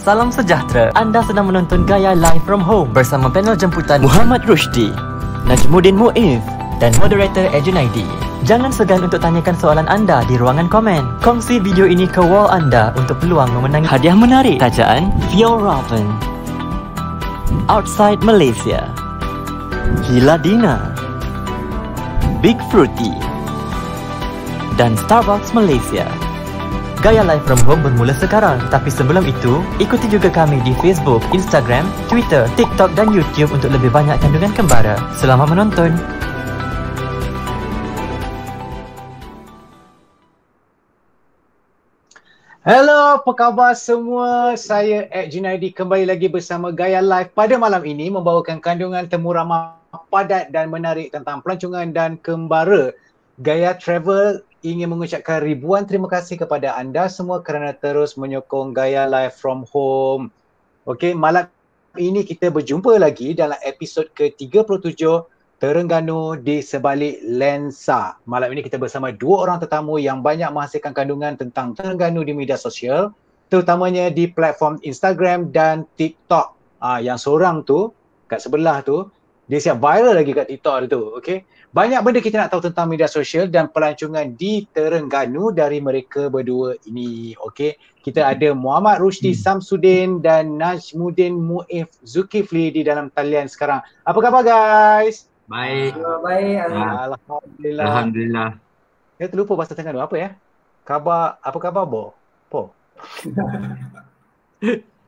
Salam sejahtera. Anda sedang menonton Gaya Live from Home bersama panel jemputan Muhammad Rushdi, Najmuddin Muiz dan moderator Junaidi. Jangan segan untuk tanyakan soalan anda di ruangan komen. Kongsi video ini ke wall anda untuk peluang memenangi hadiah menarik. Tajaan Fjallraven, Outside Malaysia, Hiladina, Big Fruity dan Starbucks Malaysia. Gaya Live from Home bermula sekarang. Tapi sebelum itu, ikuti juga kami di Facebook, Instagram, Twitter, TikTok dan YouTube untuk lebih banyak kandungan kembara. Selamat menonton. Hello, apa khabar semua? Saya Junaidi kembali lagi bersama Gaya Live pada malam ini membawakan kandungan temu ramah padat dan menarik tentang pelancongan dan kembara. Gaya Travel ingin mengucapkan ribuan terima kasih kepada anda semua kerana terus menyokong Gaya Live from Home. Okey, malam ini kita berjumpa lagi dalam episod ke-37 Terengganu di Sebalik Lensa. Malam ini kita bersama dua orang tetamu yang banyak menghasilkan kandungan tentang Terengganu di media sosial, terutamanya di platform Instagram dan TikTok. Yang seorang tu, kat sebelah tu, dia siap viral lagi kat TikTok tu. Okay? Banyak benda kita nak tahu tentang media sosial dan pelancongan di Terengganu dari mereka berdua ini. Okay? Kita ada Muhammad Rushdi Samsudin dan Najmuddin Muiz Zulkifli di dalam talian sekarang. Apa khabar guys? Baik. Baik. Alhamdulillah. Alhamdulillah. Saya terlupa bahasa Terengganu apa ya? Apa khabar Bo?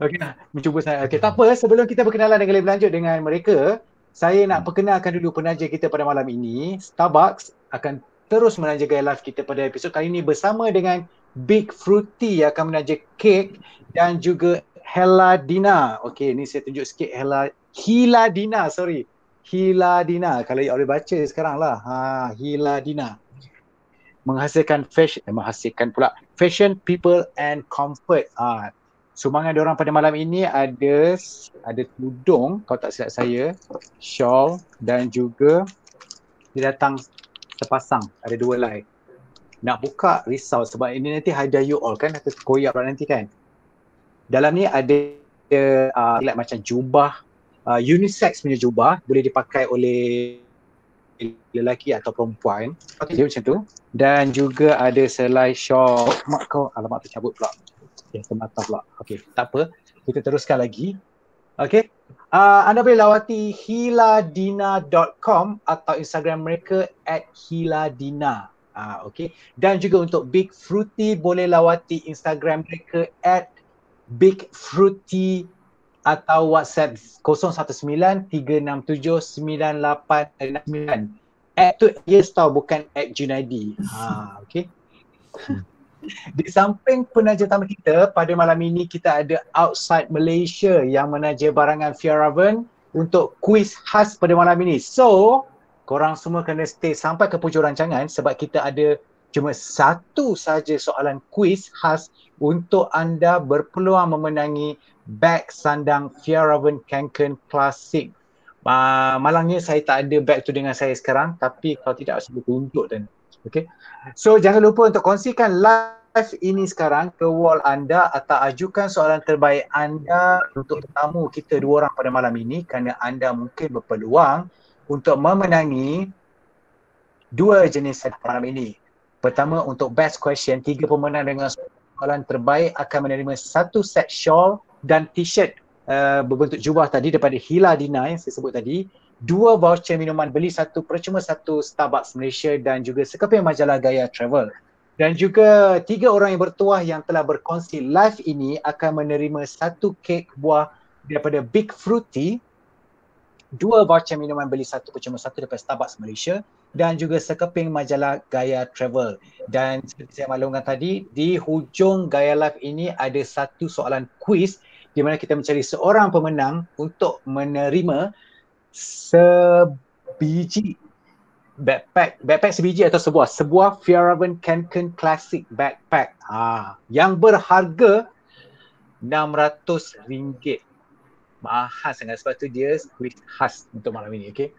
Okey, mencuba saya. Okey, tak apa, sebelum kita berkenalan dengan lebih lanjut dengan mereka, saya nak perkenalkan dulu penaja kita pada malam ini. Starbucks akan terus menaja Gaya Live kita pada episod kali ini bersama dengan Big Fruity yang akan menaja kek dan juga Hiladina. Okey, ni saya tunjuk sikit Hiladina. Hiladina. Kalau you boleh baca sekarang lah. Hiladina. Menghasilkan fashion, people and comfort. Sumbangan diorang pada malam ini ada tudung, kalau tak silap saya, shawl dan juga dia datang sepasang, ada dua lai. Nak buka risau sebab ini nanti hadiah you all kan, atau koyak pula nanti kan. Dalam ni ada like macam jubah, unisex punya jubah, boleh dipakai oleh lelaki atau perempuan. Okay, macam tu. Dan juga ada selai shawl. Mak kau, alamak tercabut pula. Semata pula. Okey, tak apa. Kita teruskan lagi. Okey. Anda boleh lawati hiladina.com atau Instagram mereka @hiladina. Okey. Dan juga untuk Big Fruity boleh lawati Instagram mereka @bigfruity atau WhatsApp 019-367-9869. Tu yes tau, bukan @Junaidi. Okey. Di samping penaja tamu kita, pada malam ini kita ada Outside Malaysia yang menaja barangan Fjallraven untuk kuis khas pada malam ini. So, korang semua kena stay sampai ke hujung rancangan sebab kita ada cuma satu saja soalan kuis khas untuk anda berpeluang memenangi beg sandang Fjallraven Kanken Classic. Malangnya saya tak ada beg tu dengan saya sekarang, tapi kalau tidak saya boleh tunjuk dan okay. So jangan lupa untuk kongsikan live ini sekarang ke wall anda atau ajukan soalan terbaik anda untuk tetamu kita dua orang pada malam ini kerana anda mungkin berpeluang untuk memenangi dua jenis set malam ini. Pertama, untuk best question, 3 pemenang dengan soalan terbaik akan menerima satu set shawl dan t-shirt berbentuk jubah tadi daripada Hiladina yang saya sebut tadi, 2 voucher minuman beli satu percuma satu Starbucks Malaysia dan juga sekeping majalah Gaya Travel. Dan juga 3 orang yang bertuah yang telah berkongsi live ini akan menerima satu kek buah daripada Big Fruity, 2 voucher minuman beli satu percuma satu daripada Starbucks Malaysia dan juga sekeping majalah Gaya Travel. Dan seperti saya maklumkan tadi, di hujung Gaya Live ini ada satu soalan kuis di mana kita mencari seorang pemenang untuk menerima sebiji backpack sebiji atau sebuah Fjallraven Kanken Classic backpack yang berharga RM600. Mahal sangat sebab tu dia kuis khas untuk malam ini. Okay.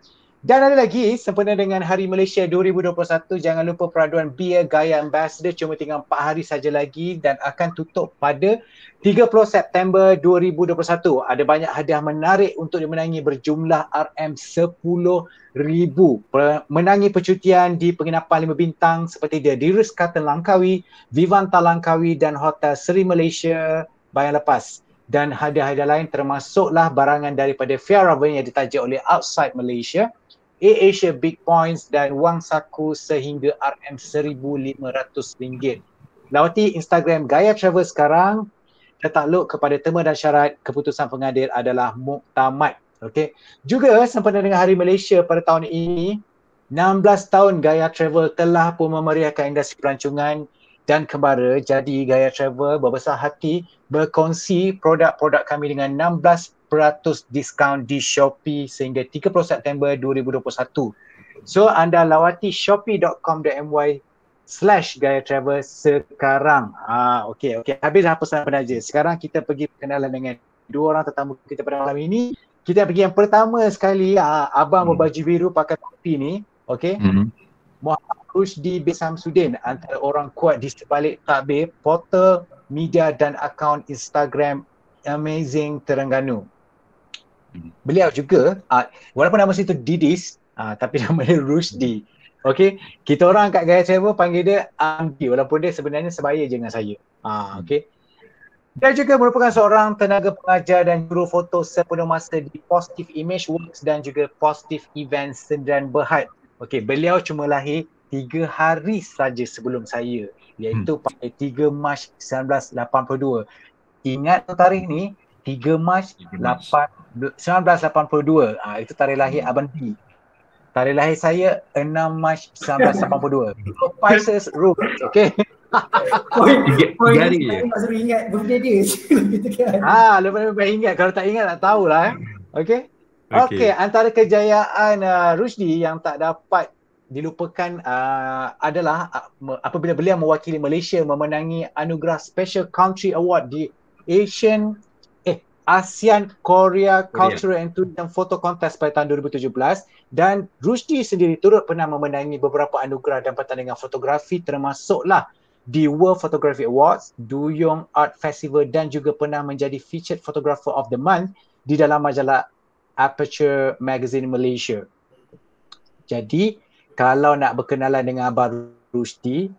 Dan ada lagi, sempena dengan Hari Malaysia 2021, jangan lupa peraduan Beer Gaya Ambassador cuma tinggal 4 hari saja lagi dan akan tutup pada 30 September 2021. Ada banyak hadiah menarik untuk dimenangi berjumlah RM10,000. Menangi percutian di penginapan 5 bintang seperti The Ritz-Carlton Langkawi, Vivanta Langkawi dan Hotel Seri Malaysia Bayang Lepas. Dan hadiah-hadiah lain termasuklah barangan daripada Fjällräven yang ditaja oleh Outside Malaysia, AirAsia Big Points dan wang saku sehingga RM1,500. Lawati Instagram Gaya Travel sekarang, tertakluk kepada terma dan syarat. Keputusan pengadil adalah muktamad. Okey. Juga sempena dengan Hari Malaysia pada tahun ini, 16 tahun Gaya Travel telah pun memeriahkan industri pelancongan dan kembara. Jadi Gaya Travel berbesar hati berkongsi produk-produk kami dengan 16% diskaun di Shopee sehingga 30 September 2021. So anda lawati shopee.com.my/Gaya Travel sekarang. Okey. Habis dah pesan penaja. Sekarang kita pergi perkenalan dengan dua orang tetamu kita pada malam ini. Kita pergi yang pertama sekali, abang berbaju biru pakai topi ni. Okey. Muhammad Rusdi bin Samsudin, antara orang kuat di sebalik takbir, portal, media dan akaun Instagram Amazing Terengganu. Beliau juga, walaupun nama situ Didis, tapi nama dia Rusdi. Okey, kita orang kat Gaya Travel panggil dia Amdi, walaupun dia sebenarnya sebaya je dengan saya. Okey. Dia juga merupakan seorang tenaga pengajar dan juru foto sepenuh masa di Positive Image Works dan juga Positive Events Sendirian Berhad. Okey, beliau cuma lahir 3 hari saja sebelum saya, iaitu pada 3 Mac 1982. Ingat tarikh ni, 3 Mac 1982. Itu tarikh lahir Abang D. Tarikh lahir saya 6 Mac 1982. Spices Room. Okey. Tiga hari je. Tak suruh ingat birthday dia. Lepas ingat. Kalau tak ingat tak tahulah. Okey, antara kejayaan Rusdi yang tak dapat dilupakan adalah apabila beliau mewakili Malaysia memenangi anugerah Special Country Award di ASEAN Korea Cultural and Tourism Photo Contest pada tahun 2017, dan Rusdi sendiri turut pernah memenangi beberapa anugerah dan pertandingan fotografi termasuklah di World Photography Awards, Duyong Art Festival dan juga pernah menjadi Featured Photographer of the Month di dalam majalah Aperture Magazine Malaysia. Jadi kalau nak berkenalan dengan Abang Rusdi,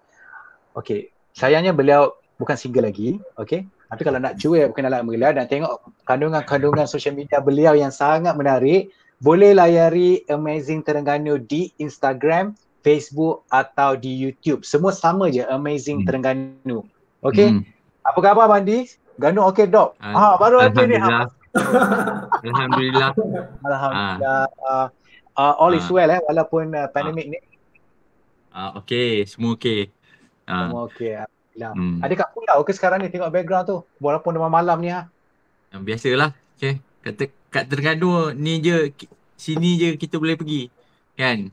sayangnya beliau bukan single lagi, tapi kalau nak cuba berkenalan dengan beliau dan tengok kandungan-kandungan social media beliau yang sangat menarik, boleh layari Amazing Terengganu di Instagram, Facebook atau di YouTube. Semua sama je, Amazing Terengganu. Apa khabar Bandi? Ganu okey dok? Baru aja ni. Alhamdulillah. All is well walaupun pandemik ni. Okey, semua okey. Semua okey. Alhamdulillah. Ada kat pulau ke sekarang ni tengok background tu? Walaupun dah malam ni Yang biasalah. Okey. Kat Terengganu ni je, sini je kita boleh pergi. Kan?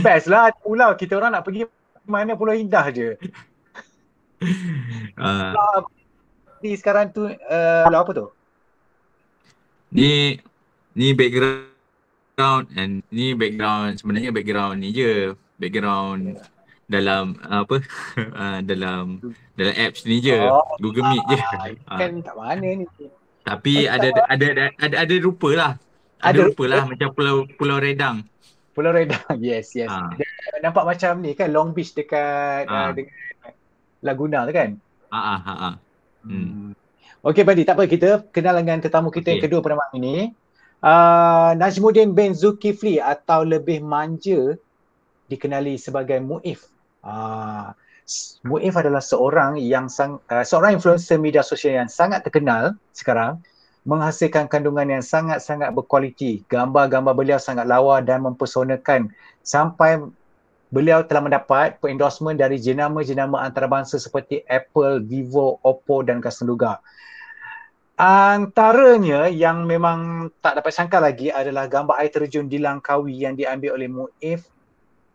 Best lah pulau. Kita orang nak pergi mana Pulau Indah je. Ni sekarang tu pulau apa tu? Ni background sebenarnya background ni je. Background dalam dalam apps ni je. Google Meet je. Kan kat mana ni? Tapi ada rupa lah. Ada rupa lah macam Pulau Redang. Pulau Redang, yes. Nampak macam ni kan, Long Beach dekat dengan Laguna tu kan? Okey Bandi, tak apa, kita kenal dengan tetamu kita yang kedua pada malam ini. Najmuddin bin Zulkifli atau lebih manja dikenali sebagai Muif. Muif adalah seorang influencer media sosial yang sangat terkenal sekarang, menghasilkan kandungan yang sangat-sangat berkualiti. Gambar-gambar beliau sangat lawa dan mempersonakan sampai beliau telah mendapat endorsement dari jenama-jenama antarabangsa seperti Apple, Vivo, Oppo dan Kaseluga. Antaranya yang memang tak dapat sangka lagi adalah gambar air terjun di Langkawi yang diambil oleh Muif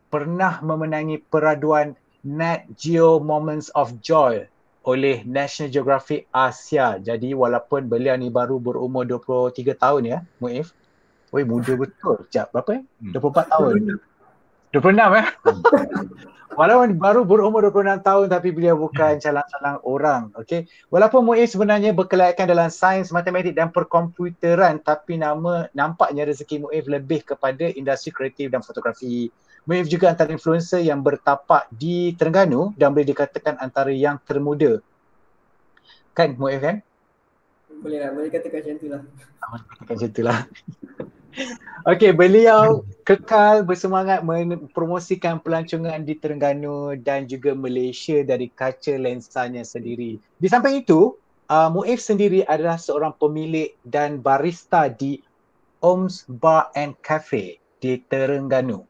pernah memenangi peraduan Nat Geo Moments of Joy oleh National Geographic Asia. Jadi walaupun beliau ni baru berumur 23 tahun ya, Muif. Oi, muda betul. Sekejap, berapa 24 tahun. 26 eh? Walaupun baru berumur 26 tahun tapi beliau bukan calang-calang orang. Okay. Walaupun Muiz sebenarnya berkelayakan dalam sains, matematik dan perkomputeran, tapi nampaknya rezeki Muiz lebih kepada industri kreatif dan fotografi. Muiz juga antara influencer yang bertapak di Terengganu dan boleh dikatakan antara yang termuda. Kan Muiz kan? Boleh katakan macam tu lah. Macam itulah. Okey, beliau kekal bersemangat mempromosikan pelancongan di Terengganu dan juga Malaysia dari kaca lensanya sendiri. Di samping itu, Muiz sendiri adalah seorang pemilik dan barista di Oms Bar and Cafe di Terengganu.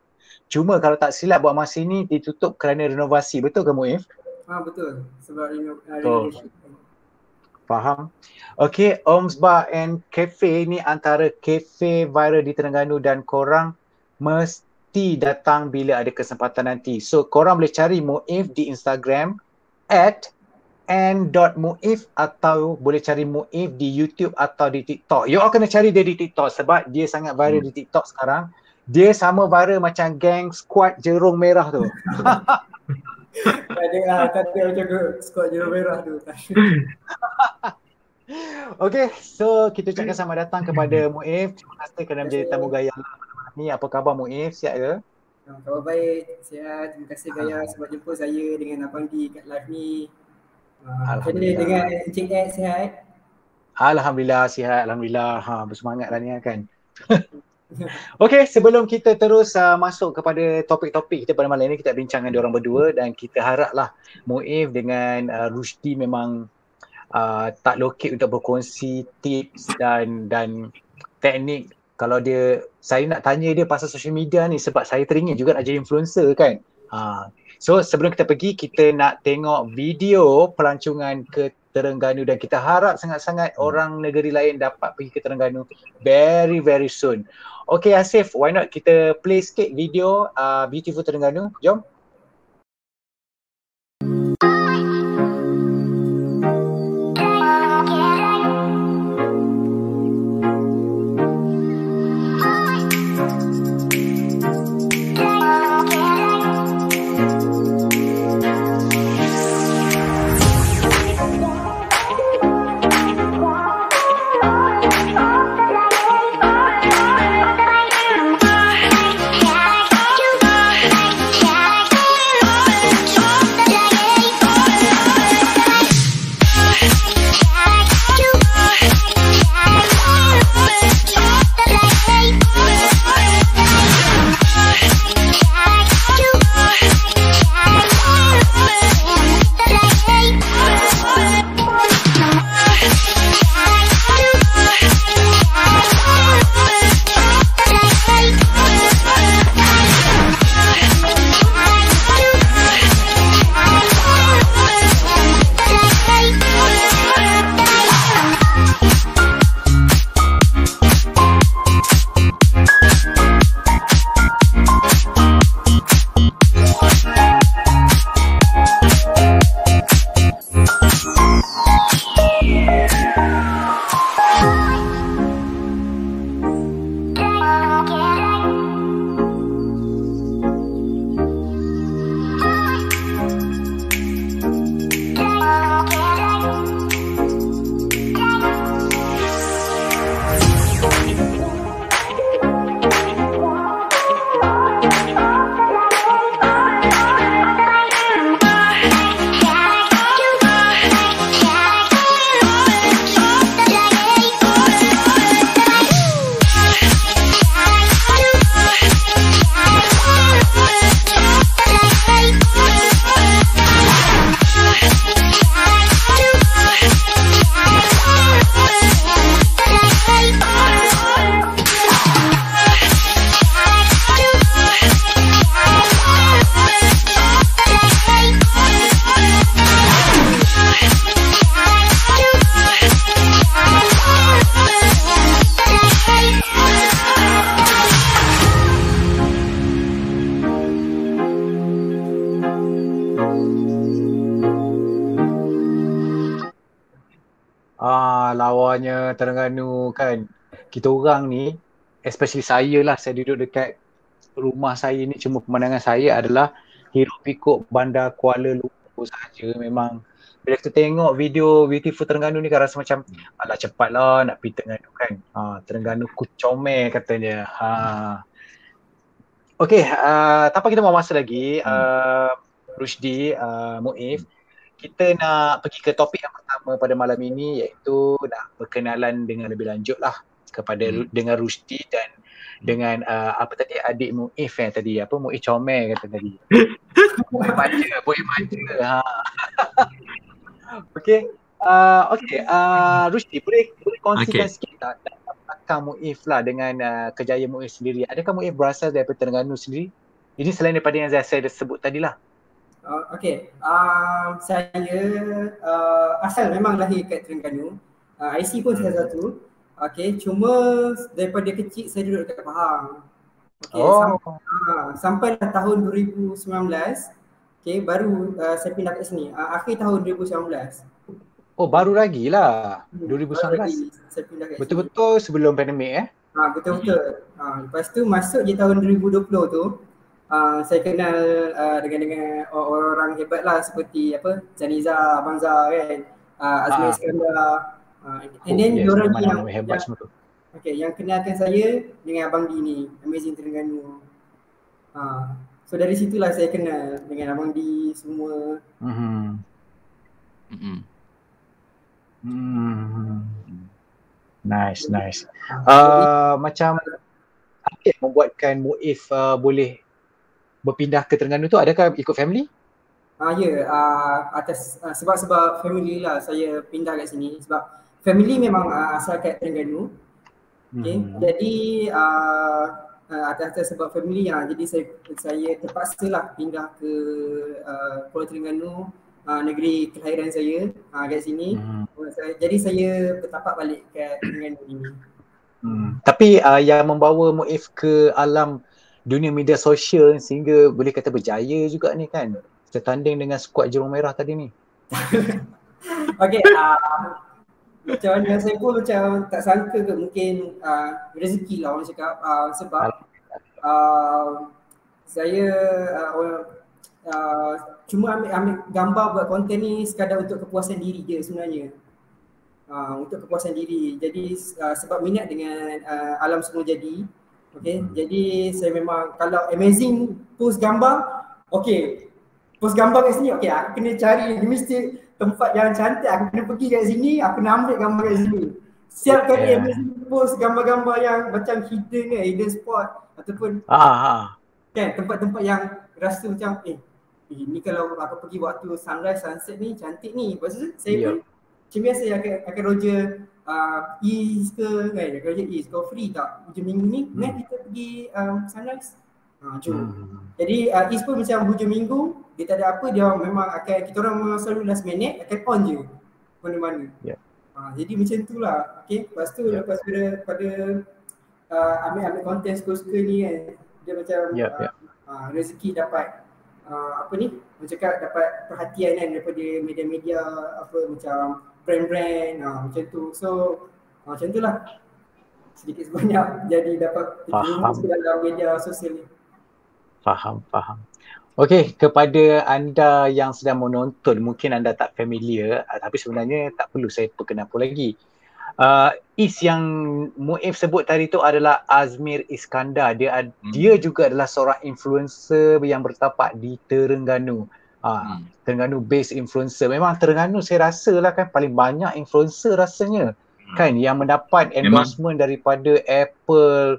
Cuma kalau tak silap buat masa ini ditutup kerana renovasi. Betul ke Muiz? Betul. Sebab renovation. Faham. Okey, Oms Bar and Cafe ni antara kafe viral di Terengganu dan korang mesti datang bila ada kesempatan nanti. So korang boleh cari Muiz di Instagram @n.muiz atau boleh cari Muiz di YouTube atau di TikTok. You all kena cari dia di TikTok sebab dia sangat viral di TikTok sekarang. Dia sama viral macam geng squad jerung merah tu. Tadi macam squad jerung merah tu. Okay, so kita ucapkan selamat datang kepada Muiz. Terima kasih kerana menjadi tamu Gaya ni. Apa khabar Muiz? Sihat ke? Khabar baik, sihat. Terima kasih Gaya sebab jumpa saya dengan Abang Di kat live ni. Macam ni dengan Encik Ed, sihat? Alhamdulillah sihat, Alhamdulillah. Bersemangat lah ni kan. Okay, sebelum kita terus masuk kepada topik-topik kita pada malam ni, kita bincang dengan diorang berdua dan kita haraplah Muiz dengan Rusdi memang tak lokek untuk berkongsi tips dan teknik. Kalau saya nak tanya dia pasal social media ni sebab saya teringin juga nak jadi influencer kan. So sebelum kita pergi, kita nak tengok video pelancongan ke Terengganu dan kita harap sangat-sangat orang negeri lain dapat pergi ke Terengganu very very soon. Okay Asif, why not kita play sikit video Beautiful Terengganu. Jom. Lawanya Terengganu kan. Kita orang ni especially saya lah, saya duduk dekat rumah saya ni, cuma pemandangan saya adalah hiruk pikuk bandar Kuala Lumpur saja. Memang bila kita tengok video Beautiful Terengganu ni kan rasa macam alah cepatlah nak pergi Terengganu kan. Terengganu ku comel katanya. Okey, tanpa kita buang masa lagi, Rusdi, Muif, kita nak pergi ke topik yang pertama pada malam ini, iaitu nak berkenalan dengan lebih lanjut lah kepada dengan Rusdi dan dengan apa tadi, adik Muif yang tadi, apa Muif comel kata tadi. Boleh manja. Okey. Rusdi, boleh kongsikan sikit tak belakang Muif lah dengan kejayaan Muif sendiri. Adakah Muif berasal daripada Terengganu sendiri? Ini selain daripada yang saya sebut tadi lah. Saya asal memang lahir kat Terengganu. IC pun salah satu. Cuma daripada kecil saya duduk dekat Pahang. Sampai tahun 2019, baru saya pindah kat sini. Akhir tahun 2019. Oh, baru lagi lah. 2019. Saya pindah kat betul-betul sini. Sebelum pandemik betul-betul. Lepas tu masuk je tahun 2020 tu, saya kenal dengan orang-orang hebat lah, seperti Zaniza, Abangza kan, Azmi Iskandar. And then diorang yang hebat semua tu. Yang kenalkan saya dengan Abang D ni, Amazing Terengganu. So dari situlah saya kenal dengan Abang D semua. Nice. Macam apa yang membuatkan Muif boleh berpindah ke Terengganu tu? Adakah ikut family? Atas sebab family lah saya pindah kat sini, sebab family memang asal kat Terengganu. Jadi atas sebab family jadi saya terpaksa lah pindah ke Pulau Terengganu, negeri kelahiran saya kat sini. Jadi saya bertapak balik kat Terengganu ini. Tapi yang membawa Muif ke alam dunia media sosial sehingga boleh kata berjaya juga ni kan, tertanding dengan skuad Jurong Merah tadi ni. Macam mana, saya pun macam tak sangka ke, mungkin rezeki lah orang cakap, sebab saya cuma ambil gambar buat konten ni sekadar untuk kepuasan diri je sebenarnya. Untuk kepuasan diri. Jadi sebab minat dengan alam semua jadi. Jadi saya memang kalau Amazing post gambar, post gambar kat sini, aku kena cari mesti tempat yang cantik, aku kena pergi kat sini, aku kena ambil gambar kat sini. Setiap kali Amazing post gambar-gambar yang macam hidden spot ataupun kan tempat-tempat yang rasa macam ni kalau aku pergi waktu sunrise sunset ni cantik ni. Lepas tu saya pun macam biasa akan Roger East ke kan, Roger East kau free tak hujung minggu ni, kita pergi sunrise. Jom. Jadi East pun macam hujung minggu dia tak ada apa, dia memang akan, kita orang memang selalu last minute akan on je mana-mana. Jadi macam tu lah. Lepas tu lepas pada ambil konten suka-suka ni kan, dia macam rezeki dapat orang cakap dapat perhatian kan daripada media-media macam brand-brand macam tu. So macam tu lah, sedikit sebanyak jadi dapat terjerumus ke dalam media sosial ni. Faham. Okey, kepada anda yang sedang menonton, mungkin anda tak familiar, tapi sebenarnya tak perlu saya perkenalkan lagi. Is yang Muif sebut tadi tu adalah Azmir Iskandar. Dia juga adalah seorang influencer yang bertapak di Terengganu. Terengganu based influencer. Memang Terengganu saya rasa lah kan paling banyak influencer rasanya kan yang mendapat endorsement daripada Apple,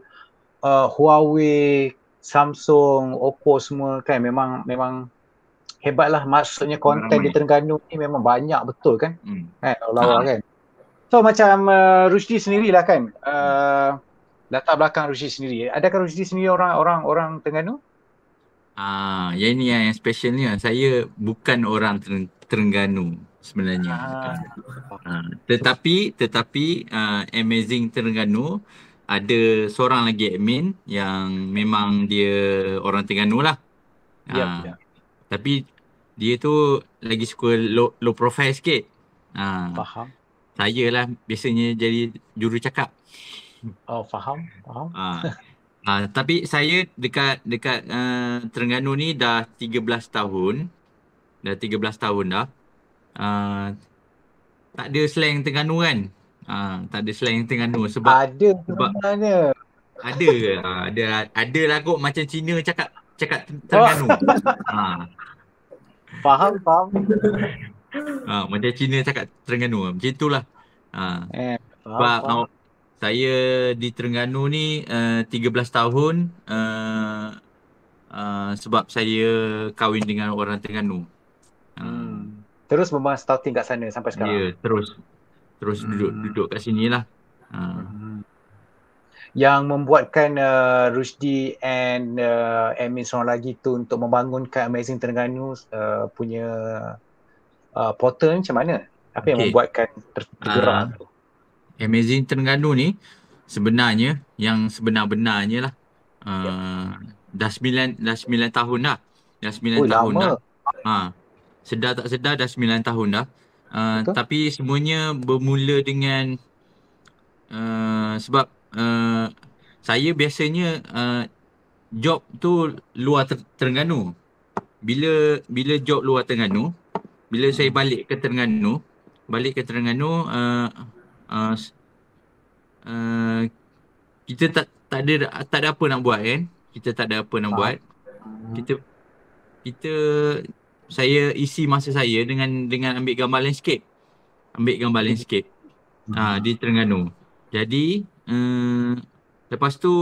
Huawei, Samsung, Oppo semua kan. Memang hebatlah, maksudnya konten di Terengganu ni memang banyak betul kan. Lawa kan. So macam Rusdi sendirilah kan, latar belakang Rusdi sendiri. Adakah Rusdi sendiri orang Terengganu? Yang ni yang special ni, saya bukan orang Terengganu sebenarnya. Tetapi Amazing Terengganu ada seorang lagi admin yang memang dia orang Terengganu lah. Tapi dia tu lagi suka low profile sikit. Faham. Saya lah biasanya jadi juru cakap. Oh, faham. Ah, tapi saya dekat dekat Terengganu ni dah 13 tahun. Dah 13 tahun dah. Ah, tak ada slang Terengganu kan? Tak ada slang Terengganu Ada sebab sebenarnya. ada ada lah kot macam Cina cakap cakap Oh, Terengganu. Ah, faham. macam Cina cakap Terengganu macam itulah. Ah, sebab Faham. saya di Terengganu ni 13 tahun sebab saya kahwin dengan orang Terengganu. Terus memang starting kat sana sampai Ya, sekarang. terus duduk kat sini lah. Yang membuatkan Rusdi and Amin seorang lagi tu untuk membangunkan Amazing Terengganu punya portal ni macam mana? Apa yang Okey. membuatkan tergerak tu? Amazing Terengganu ni sebenarnya yang sebenar-benarnya lah dah 9 tahun dah. Dah 9 Oh, tahun lama. dah. Sedar tak sedar dah 9 tahun dah. Betul. Tapi semuanya bermula dengan sebab saya biasanya job tu luar Terengganu. Bila job luar Terengganu, bila saya balik ke Terengganu, kita tak ada apa nak buat kan? Kita tak ada apa nak buat. Saya isi masa saya dengan ambil gambar landscape. Di Terengganu. Jadi lepas tu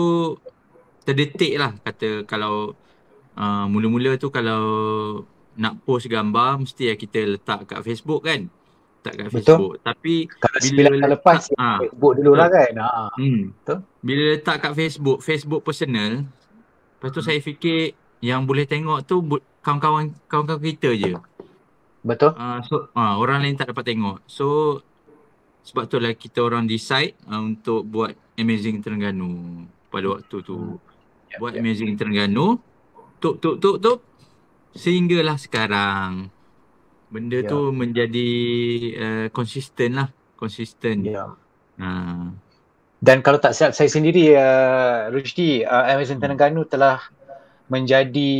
terdetik lah kata kalau mula-mula tu kalau nak post gambar mesti kita letak kat Facebook kan. Betul. Tapi Kalau bila 9 tahun lepas Facebook dulu lah kan. Betul. Bila letak kat Facebook personal, lepas tu saya fikir yang boleh tengok tu kawan-kawan kita je. Betul. Orang lain tak dapat tengok. So sebab tu lah kita orang decide untuk buat Amazing Terengganu pada waktu tu. Buat Amazing Terengganu, tuk sehinggalah sekarang. Benda tu menjadi konsisten. Dan kalau tak silap saya sendiri Rusdi, Amazing Terengganu telah menjadi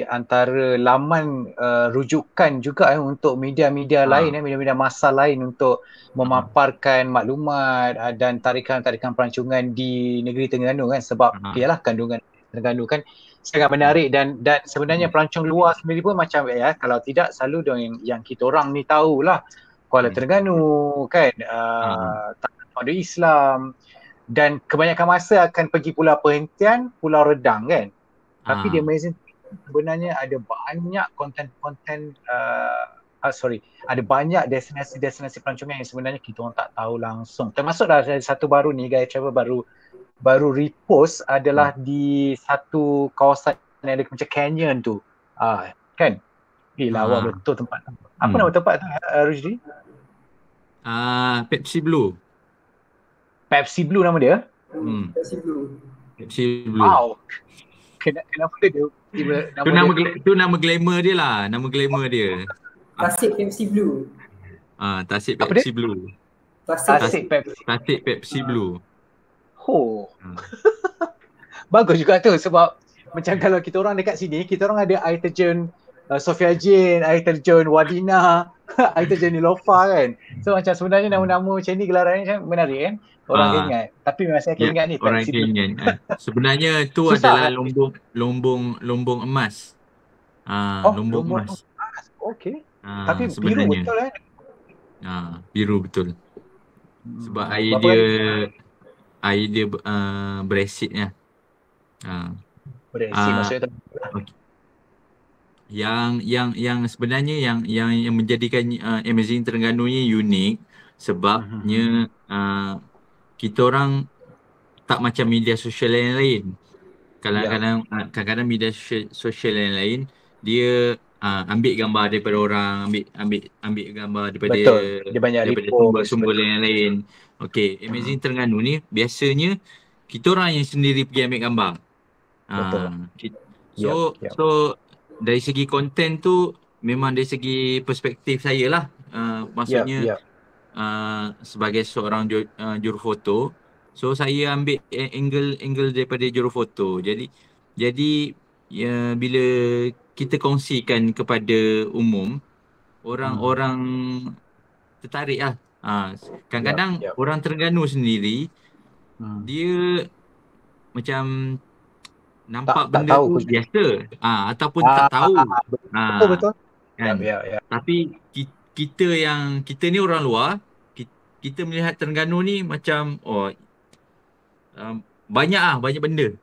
antara laman rujukan juga untuk media-media lain, media-media massa lain untuk memaparkan maklumat dan tarikan-tarikan pelancongan di negeri Terengganu kan, sebab ialah kandungan Terengganu kan sangat menarik dan sebenarnya pelancong luar sendiri pun macam kalau tidak selalu yang kita orang ni tahulah Kuala Terengganu kan, ada Islam dan kebanyakan masa akan pergi pulau perhentian, Pulau Redang kan. Tapi di Amazing sebenarnya ada banyak konten-konten ada banyak destinasi-destinasi pelancongan yang sebenarnya kita orang tak tahu langsung. Termasuk ada satu baru ni Gaya Travel baru repost adalah di satu kawasan yang ada macam canyon tu. Kan? Lawa betul tempat tu. Apa nama tempat tu Rusdi? Pepsi Blue. Pepsi Blue nama dia? Pepsi Blue. Wow. Kenapa dia tu nama glamour dia lah, nama glamour dia. Tasik Pepsi Blue. Tasik Pepsi Blue. Tasik Pepsi Blue. Bagus juga tu sebab macam kalau kita orang dekat sini, kita orang ada air terjun Sofia Jane, air terjun Wadina, air terjun Nilofa kan. So macam sebenarnya nama-nama macam ni gelaran macam menarik kan. Orang ingat. Tapi memang saya ingat ni orang ingat. Sebenarnya tu adalah lombong emas. Lombong emas. Okey. Tapi biru betul kan? Biru betul. Sebab air dia beresidnya. Beresid maksudnya yang sebenarnya yang menjadikan Amazing Terengganu ni unik sebabnya kita orang tak macam media sosial yang lain. Kadang-kadang media sosial yang lain dia ambil gambar daripada orang, ambil gambar daripada sumber-sumber yang lain. Okey, Amazing Terengganu ni biasanya kita orang yang sendiri pergi ambil gambar. So dari segi konten tu memang dari segi perspektif saya lah. Maksudnya sebagai seorang jurufoto, So saya ambil angle daripada jurufoto. Jadi ya, bila kita kongsikan kepada umum, orang-orang tertarik lah. Yep, Kadang-kadang yep. orang Terengganu sendiri dia macam nampak Tak benda tahu tu pun. biasa ataupun tak tahu. Betul betul. Kan? Ya. Tapi kita ni orang luar, kita melihat Terengganu ni macam banyak benda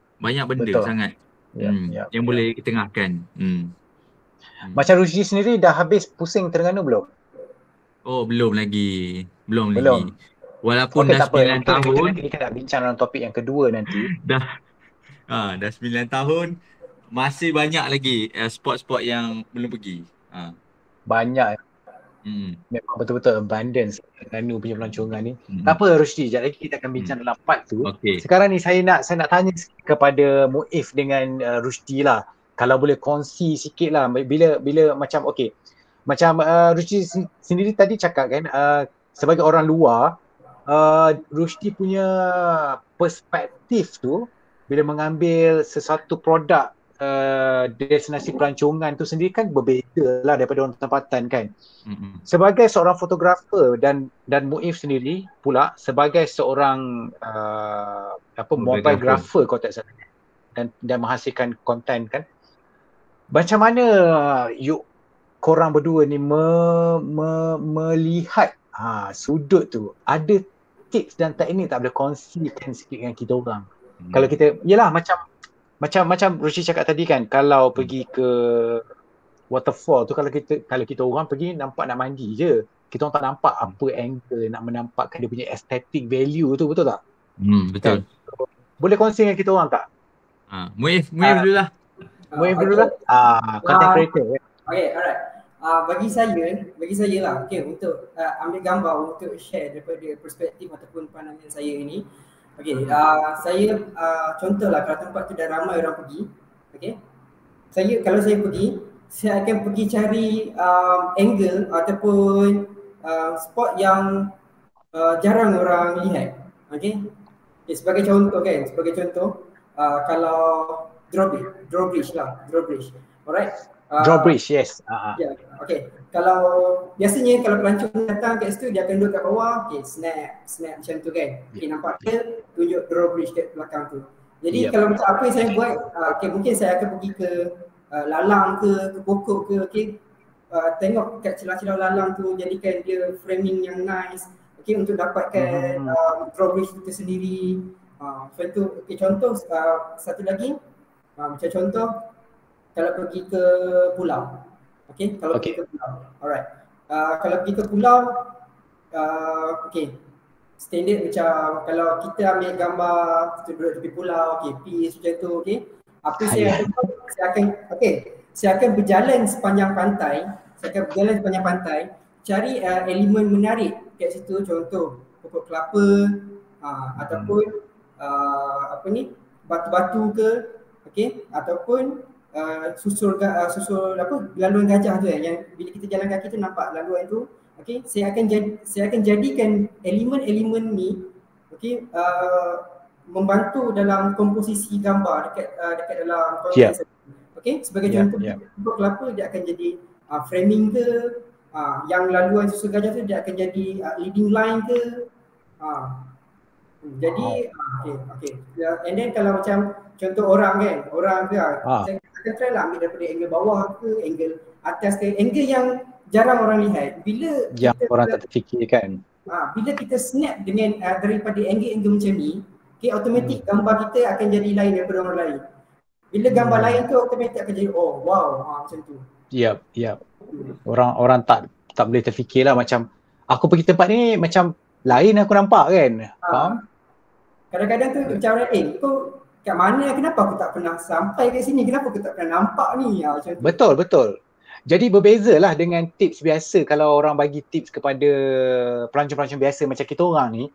Betul. sangat Ya. yang boleh ketengahkan. Macam Rusdi sendiri dah habis pusing Terengganu belum? Oh, belum lagi. Walaupun Okey, dah tak apa. 9 Kita tahun, nanti kita nak bincang dalam topik yang kedua nanti. dah 9 tahun, masih banyak lagi spot-spot yang belum pergi. Banyak. Memang betul-betul abundance Terengganu punya pelancongan ni. Tak apa Rusdi, sekejap lagi kita akan bincang dalam part tu. Okay. Sekarang ni saya nak tanya kepada Muif dengan Rusdi lah. Kalau boleh kongsi sikit lah bila macam macam Rusdi sendiri tadi cakap kan sebagai orang luar, Rusdi punya perspektif tu bila mengambil sesuatu produk destinasi pelancongan tu sendiri kan berbeza lah daripada orang tempatan kan. Sebagai seorang fotografer dan Muif sendiri pula sebagai seorang mobigrapher kalau tak salah dan menghasilkan konten kan. Macam mana korang berdua ni melihat sudut tu? Ada tips dan teknik tak boleh kongsikan sikit dengan kita orang? Kalau kita, yelah macam Rusdi cakap tadi kan, kalau pergi ke waterfall tu, kalau kita orang pergi nampak nak mandi je. Kita orang tak nampak apa angle nak menampakkan dia punya aesthetic value tu, betul tak? Betul. Kan? Boleh kongsi dengan kita orang tak? Muif dululah. Muif dululah. Content creator. Okay, alright. Bagi saya lah, untuk ambil gambar untuk share daripada perspektif ataupun pandangan saya ini. Saya contohlah kalau tempat tu dah ramai orang pergi, kalau saya pergi, saya akan pergi cari angle ataupun spot yang jarang orang lihat. Sebagai contoh kalau drawbridge. Alright. Drawbridge, yes. Kalau biasanya kalau pelancong datang kat situ, dia akan duduk kat bawah, snap macam tu kan. Nampak dia tunjuk drawbridge kat belakang tu. Jadi kalau macam apa yang saya buat, mungkin saya akan pergi ke lalang ke pokok ke, tengok kat celah-celah lalang tu, jadikan dia framing yang nice, untuk dapatkan drawbridge itu sendiri. Contoh satu lagi, macam contoh kalau pergi ke pulau. Pergi ke pulau. Alright. Kalau pergi ke pulau, standard macam kalau kita ambil gambar kita duduk tepi pulau, peace macam tu, apa saya akan berjalan sepanjang pantai, cari elemen menarik kat situ, contoh pokok kelapa ataupun batu-batu ke, ataupun susul laluan gajah tu yang bila kita jalan kaki tu nampak laluan tu. Saya akan jadikan elemen-elemen ni membantu dalam komposisi gambar dekat dalam konteks. Sebagai contoh, pokok kelapa dia akan jadi framing ke, yang laluan susul gajah tu dia akan jadi leading line ke. Jadi and then kalau macam contoh orang ke, saya akan try lah ambil daripada angle bawah ke, angle atas ke, angle yang jarang orang lihat. Bila yang orang tak terfikirkan. Bila kita snap dengan daripada angle-angle macam ni, automatik gambar kita akan jadi lain daripada orang lain. Bila gambar lain tu automatik akan jadi macam tu. Yep. Orang tak boleh terfikirlah, macam aku pergi tempat ni macam lain aku nampak kan. Faham? Kadang-kadang tu macam kau kat mana, kenapa aku tak pernah sampai kat sini, kenapa aku tak pernah nampak ni, macam tu. Betul. Jadi berbezalah dengan tips biasa. Kalau orang bagi tips kepada pelancong-pelancong biasa macam kita orang ni,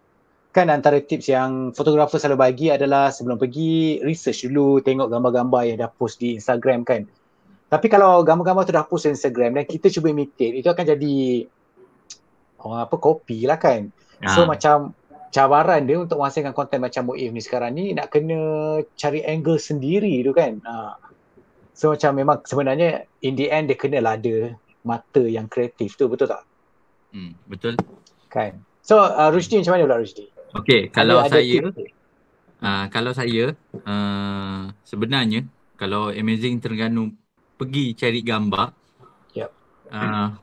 kan antara tips yang fotografer selalu bagi adalah sebelum pergi research dulu, tengok gambar-gambar yang dah post di Instagram kan. Tapi kalau gambar-gambar tu dah post di Instagram dan kita cuba imitate, itu akan jadi copy lah kan. So macam cabaran dia untuk menghasilkan konten macam Muif ni sekarang ni nak kena cari angle sendiri tu kan. So macam memang sebenarnya in the end dia kenalah ada mata yang kreatif tu, betul tak? Betul. Kan. So Rusdi macam mana pula Rusdi? Okey, kalau Ada saya tips? kalau saya sebenarnya kalau Amazing Terengganu pergi cari gambar, Yep.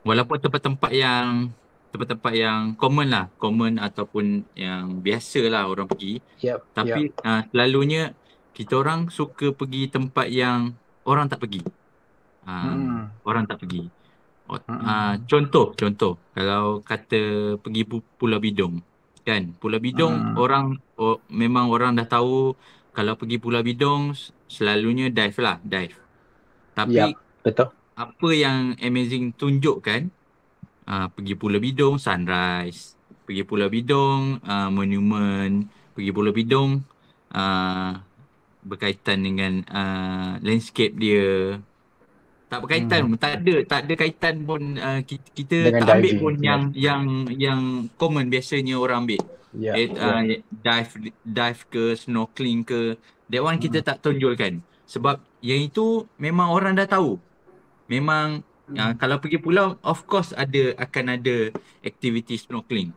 walaupun tempat-tempat yang common ataupun yang biasa lah orang pergi, tapi selalunya kita orang suka pergi tempat yang orang tak pergi. Orang tak pergi. Contoh kalau kata pergi Pulau Bidong kan, Pulau Bidong memang orang dah tahu kalau pergi Pulau Bidong selalunya dive. Tapi betul. apa yang Amazing tunjukkan, pergi Pulau Bidong sunrise, pergi Pulau Bidong monument, pergi Pulau Bidong berkaitan dengan landscape dia. Tak berkaitan, tak ada kaitan pun, kita dengan tak ambil diving, pun yang common biasanya orang ambil. Dive ke, snorkeling ke, that one kita tak tonjolkan. Sebab yang itu memang orang dah tahu. Memang kalau pergi pulau, of course akan ada aktiviti snorkeling.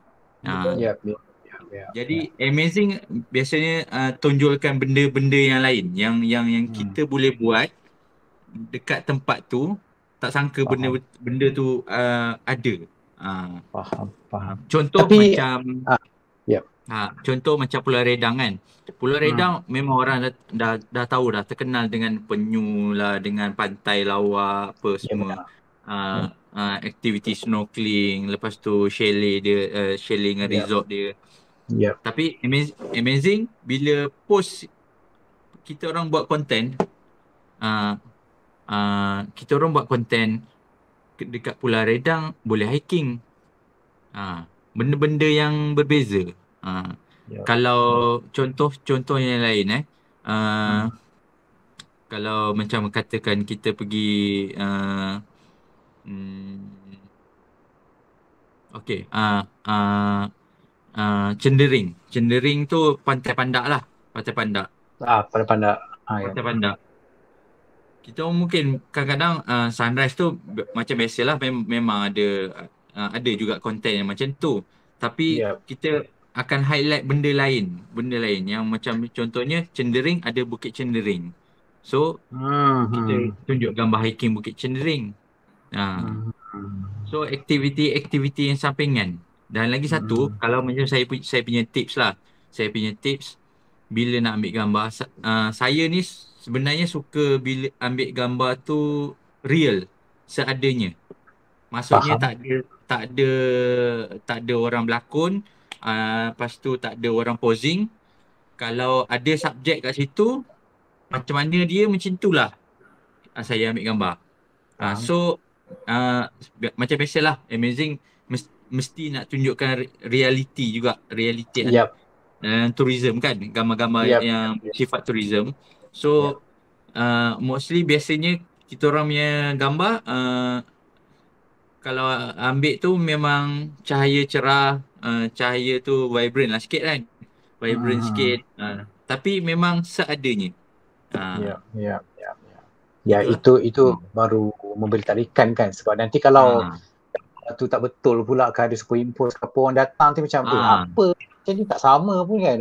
Jadi Amazing biasanya tonjolkan benda-benda yang lain yang kita boleh buat dekat tempat tu, tak sangka benda tu ada. Faham. Contoh tapi, macam contoh macam Pulau Redang kan. Pulau Redang memang orang dah tahu dah, terkenal dengan penyu lah, dengan pantai lawa apa semua. Aktiviti snorkeling, lepas tu chalet dia, chalet dengan resort dia. Tapi Amazing bila post kita orang buat konten, kita orang buat konten dekat Pulau Redang boleh hiking. Benda-benda yang berbeza. Kalau contoh yang lain kalau macam katakan kita pergi Cendering tu Pantai Pandak lah. Pantai Pandak. Pantai Pandak. Kita mungkin kadang-kadang sunrise tu macam biasalah, memang ada juga konten yang macam tu. Tapi kita akan highlight benda lain yang macam contohnya Cendering, ada Bukit Cendering. So kita tunjuk gambar hiking Bukit Cendering. So aktiviti yang sampingan. Dan lagi satu, kalau macam saya punya tips lah. Saya punya tips bila nak ambil gambar, saya ni sebenarnya suka bila ambil gambar tu real, seadanya. Maksudnya tak ada orang berlakon, lepas tu tak ada orang posing. Kalau ada subjek kat situ, macam mana dia, macam itulah saya ambil gambar. So macam biasalah, Amazing mesti nak tunjukkan reality juga, tourism kan, gambar-gambar yang sifat tourism. So mostly biasanya kita orang punya gambar kalau ambil tu memang cahaya cerah, cahaya tu vibrant lah sikit kan, sikit, tapi memang seadanya. Itu baru memberi tarikan kan, sebab nanti kalau tu tak betul pula kan, ada superimpose ke apa, orang datang tu macam apa macam ni, tak sama pun kan.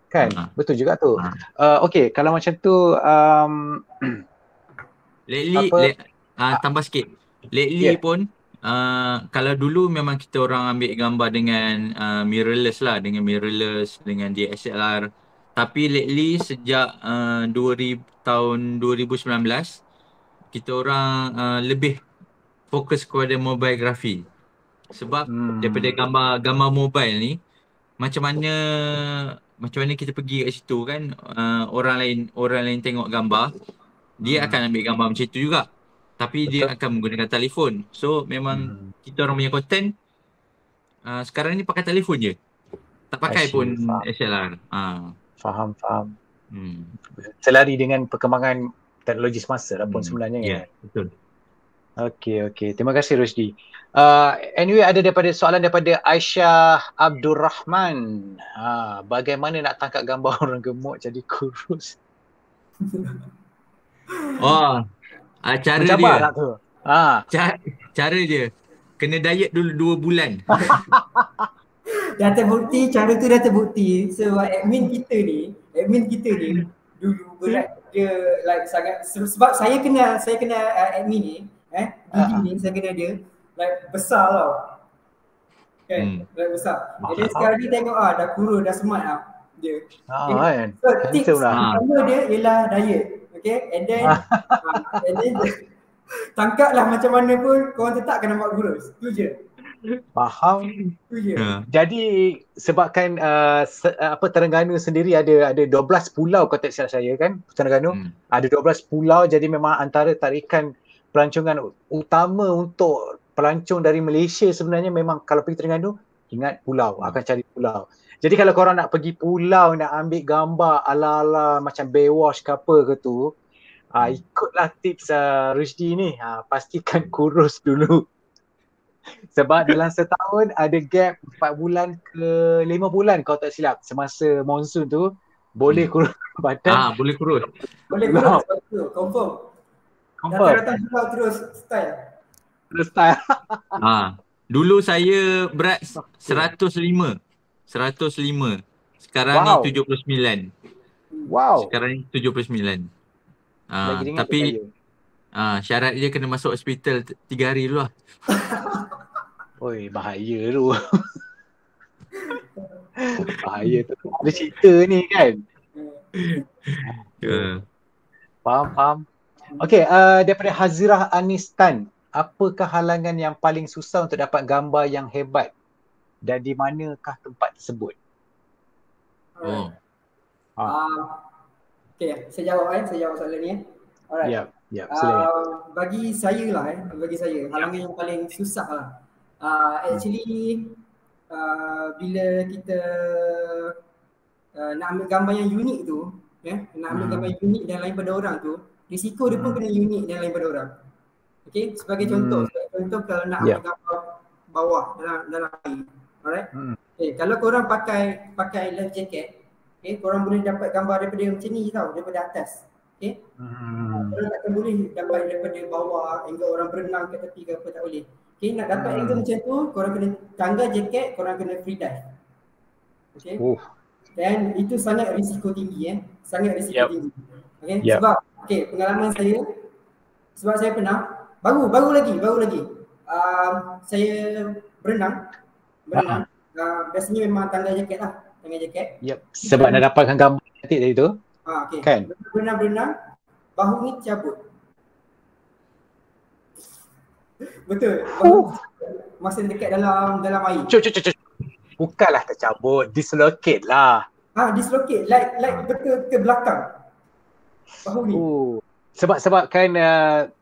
Kan betul juga tu. Okey, kalau macam tu tambah sikit. Lately pun kalau dulu memang kita orang ambil gambar dengan mirrorless lah, dengan DSLR. Tapi lately sejak tahun 2019 kita orang lebih fokus kepada mobile graphy. Sebab daripada gambar mobile ni, macam mana kita pergi kat situ kan, orang lain tengok gambar, dia akan ambil gambar macam tu juga, tapi dia akan menggunakan telefon. So memang kita orang punya konten sekarang ni pakai telefon je, tak pakai pun SLR. Faham. Selari dengan perkembangan teknologi semasa lah pun sebenarnya kan. Betul. Okey. Terima kasih Rusdi. Anyway, ada soalan daripada Aisyah Abdul Rahman. Bagaimana nak tangkap gambar orang gemuk jadi kurus? Oh, cara Mencabar dia. tak tu? Cara dia. Kena diet dulu 2 bulan. Dah terbukti, cara tu dah terbukti. Sebab admin kita ni dulu berat dia like sangat, sebab saya kena admin ni, Didi ni saya kena dia like besar tau. Kan? Like besar. Jadi sekarang ni tengok dah kurus, dah smart dia. Kan. So tips Handsome lah. pertama dia ialah diet. Okay, and then tangkaplah macam mana pun korang tetap kena buat kurus. Tu je. Faham. Tu je. Jadi sebabkan Terengganu sendiri ada 12 pulau kalau tak silap saya kan, Terengganu. Ada 12 pulau, jadi memang antara tarikan pelancongan utama untuk pelancong dari Malaysia sebenarnya memang kalau pergi Terengganu, ingat pulau, akan cari pulau. Jadi kalau korang nak pergi pulau, nak ambil gambar ala-ala macam Baywatch ke apa ke tu, ikutlah tips Rusdi ni. Pastikan kurus dulu. Sebab dalam setahun ada gap 4 bulan ke 5 bulan kalau tak silap. Semasa monsun tu boleh kurus badan. Boleh kurus. Boleh kurus, confirm. Datang terus style. Dulu saya berat 105. Sekarang ni 79. Wow. Sekarang ni 79. Tapi syarat dia kena masuk hospital 3 hari dulu lah. Oi, bahaya tu. Bahaya tu. Ada cerita ni kan. Faham. Okey, daripada Hazirah Anistan, apakah halangan yang paling susah untuk dapat gambar yang hebat dan di manakah tempat tersebut? Okey, saya jawab soalan ni. Alright. Silakan. Bagi saya halangan yang paling susah lah. Actually bila kita nak ambil gambar yang unik tu, nak ambil gambar yang unik dan lain pada orang tu, risiko dia pun kena unik dan lain pada orang. Okey, sebagai contoh kalau nak ambil gambar bawah dalam air. Alright. Okay, kalau korang pakai life jacket, korang boleh dapat gambar daripada macam ni tau, daripada atas. Okay. Korang takkan boleh dapat daripada bawah, angle orang berenang ke tepi ke apa, tak boleh. Okay, nak dapat angle macam tu, korang kena tanggal jacket, korang kena free dive. Okay. Dan itu sangat risiko tinggi, sangat risiko tinggi. Okay. Sebab pengalaman saya, sebab saya pernah baru lagi saya berenang. Biasanya memang tanggal jacket lah, sebab nak dapatkan gambar cantik tadi tu. Kan? Berenang, bahu ni cabut. Betul. Masa dekat dalam air. Bukanlah tercabut, dislocate lah. Dislocate, like betul ke belakang. Bahu ni. Sebab kan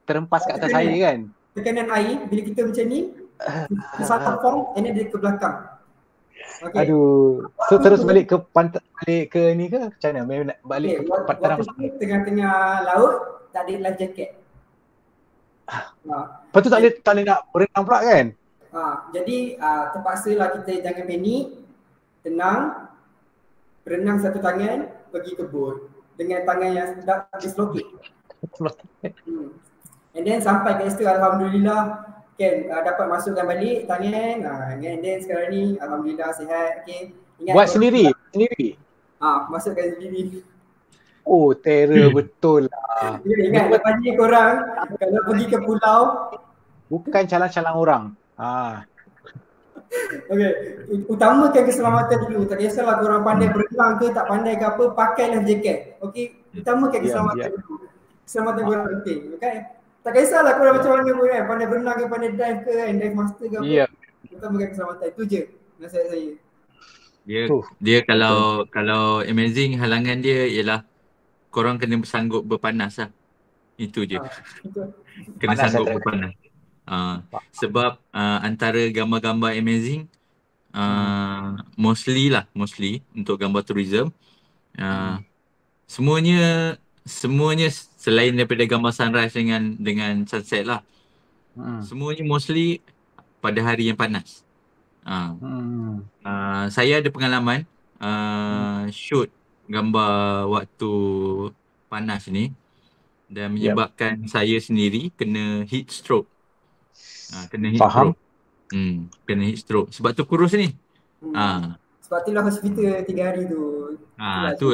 terempas kat atas air kan. Tekanan air bila kita macam ni, satu form, and then dia ke belakang. Okay. Aduh. So terus balik ke pantai, balik ke ni ke? Macam mana? Balik ke pantai tengah-tengah laut, tak ada life jacket. Lepas tu tak boleh nak berenang pula kan? Jadi terpaksalah kita jangan panik, tenang, berenang satu tangan, pergi ke boat dengan tangan yang dah dislocate. And then sampai kat situ, alhamdulillah kan, dapat masukkan balik tangan, and then sekarang ni alhamdulillah sihat. Okay. Buat sendiri? Masukkan sendiri. Terror betul lah. Ingat lepas ni korang kalau pergi ke pulau, bukan calang-calang orang. Okay, utamakan keselamatan dulu. Tak kisahlah korang pandai berenang ke tak pandai ke apa, pakailah jacket. Okay, utamakan keselamatan dulu. Keselamatan korang penting, okay? Tak kisahlah korang macam mana pun kan, pandai berenang ke, pandai dive ke, dive master ke apa. Utamakan keselamatan, itu je nasihat saya. Dia kalau amazing, halangan dia ialah korang kena sanggup berpanas lah. Itu je. Kena panas sanggup berpanas. Sebab antara gambar-gambar amazing, mostly untuk gambar tourism, semuanya selain daripada gambar sunrise dengan sunset lah, Semuanya mostly pada hari yang panas. Saya ada pengalaman shoot gambar waktu panas ni dan menyebabkan saya sendiri kena heat stroke. Kena heat Faham. stroke. Kena heat stroke. Sebab tu kurus ni. Sebab itulah hospital 3 hari tu. Tu.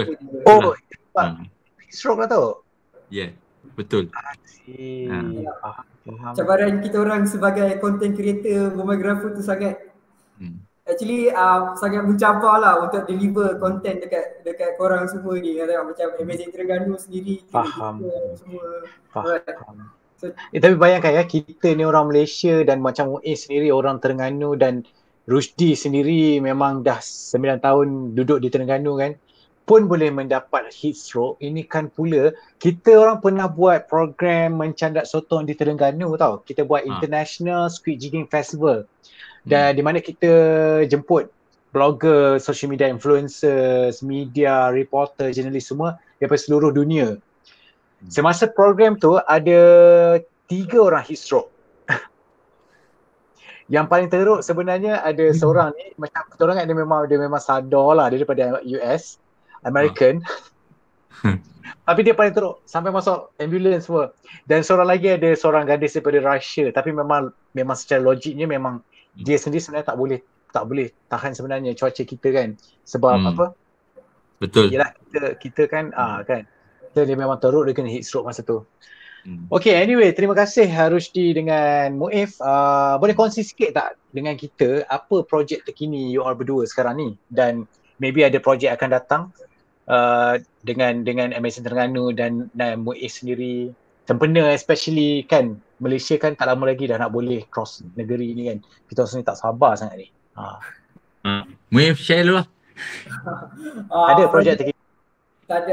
Oh, stroke lah tu. Ya, betul. Faham. Cabaran kita orang sebagai content creator, videographer tu sangat actually sangat mencabar lah untuk deliver content dekat korang semua ni. Macam Amazing Terengganu sendiri Faham. semua. Faham. Tapi bayangkan ya, kita ni orang Malaysia dan macam Muiz sendiri orang Terengganu dan Rusdi sendiri memang dah 9 tahun duduk di Terengganu kan, pun boleh mendapat heat stroke. Ini kan pula kita orang pernah buat program mencandak sotong di Terengganu tau. Kita buat International Squid Jigging Festival. Dan di mana kita jemput blogger, social media influencers, media, reporter, jurnalis semua daripada seluruh dunia. Semasa program tu ada 3 orang heat stroke. Yang paling teruk sebenarnya ada seorang ni, macam kita orang kan dia memang sadar lah, dia daripada US, American. Tapi dia paling teruk sampai masuk ambulans semua. Dan seorang lagi ada seorang gadis daripada Russia, tapi memang secara logiknya memang dia sendiri sebenarnya tak boleh tahan sebenarnya cuaca kita kan. Sebab apa? Betul. Yalah kita kan kan. Dia memang teruk, dia kena heat stroke masa tu. Okay, anyway, terima kasih Rusdi dengan Muif. Boleh kongsi sikit tak dengan kita apa projek terkini you all berdua sekarang ni, dan maybe ada projek akan datang dengan Amazing Terengganu dan Muif sendiri. Sempena especially kan, Malaysia kan tak lama lagi dah nak boleh cross negeri ni kan. Kita sendiri tak sabar sangat ni. Muif share dulu lah. Ada projek terkini? Tak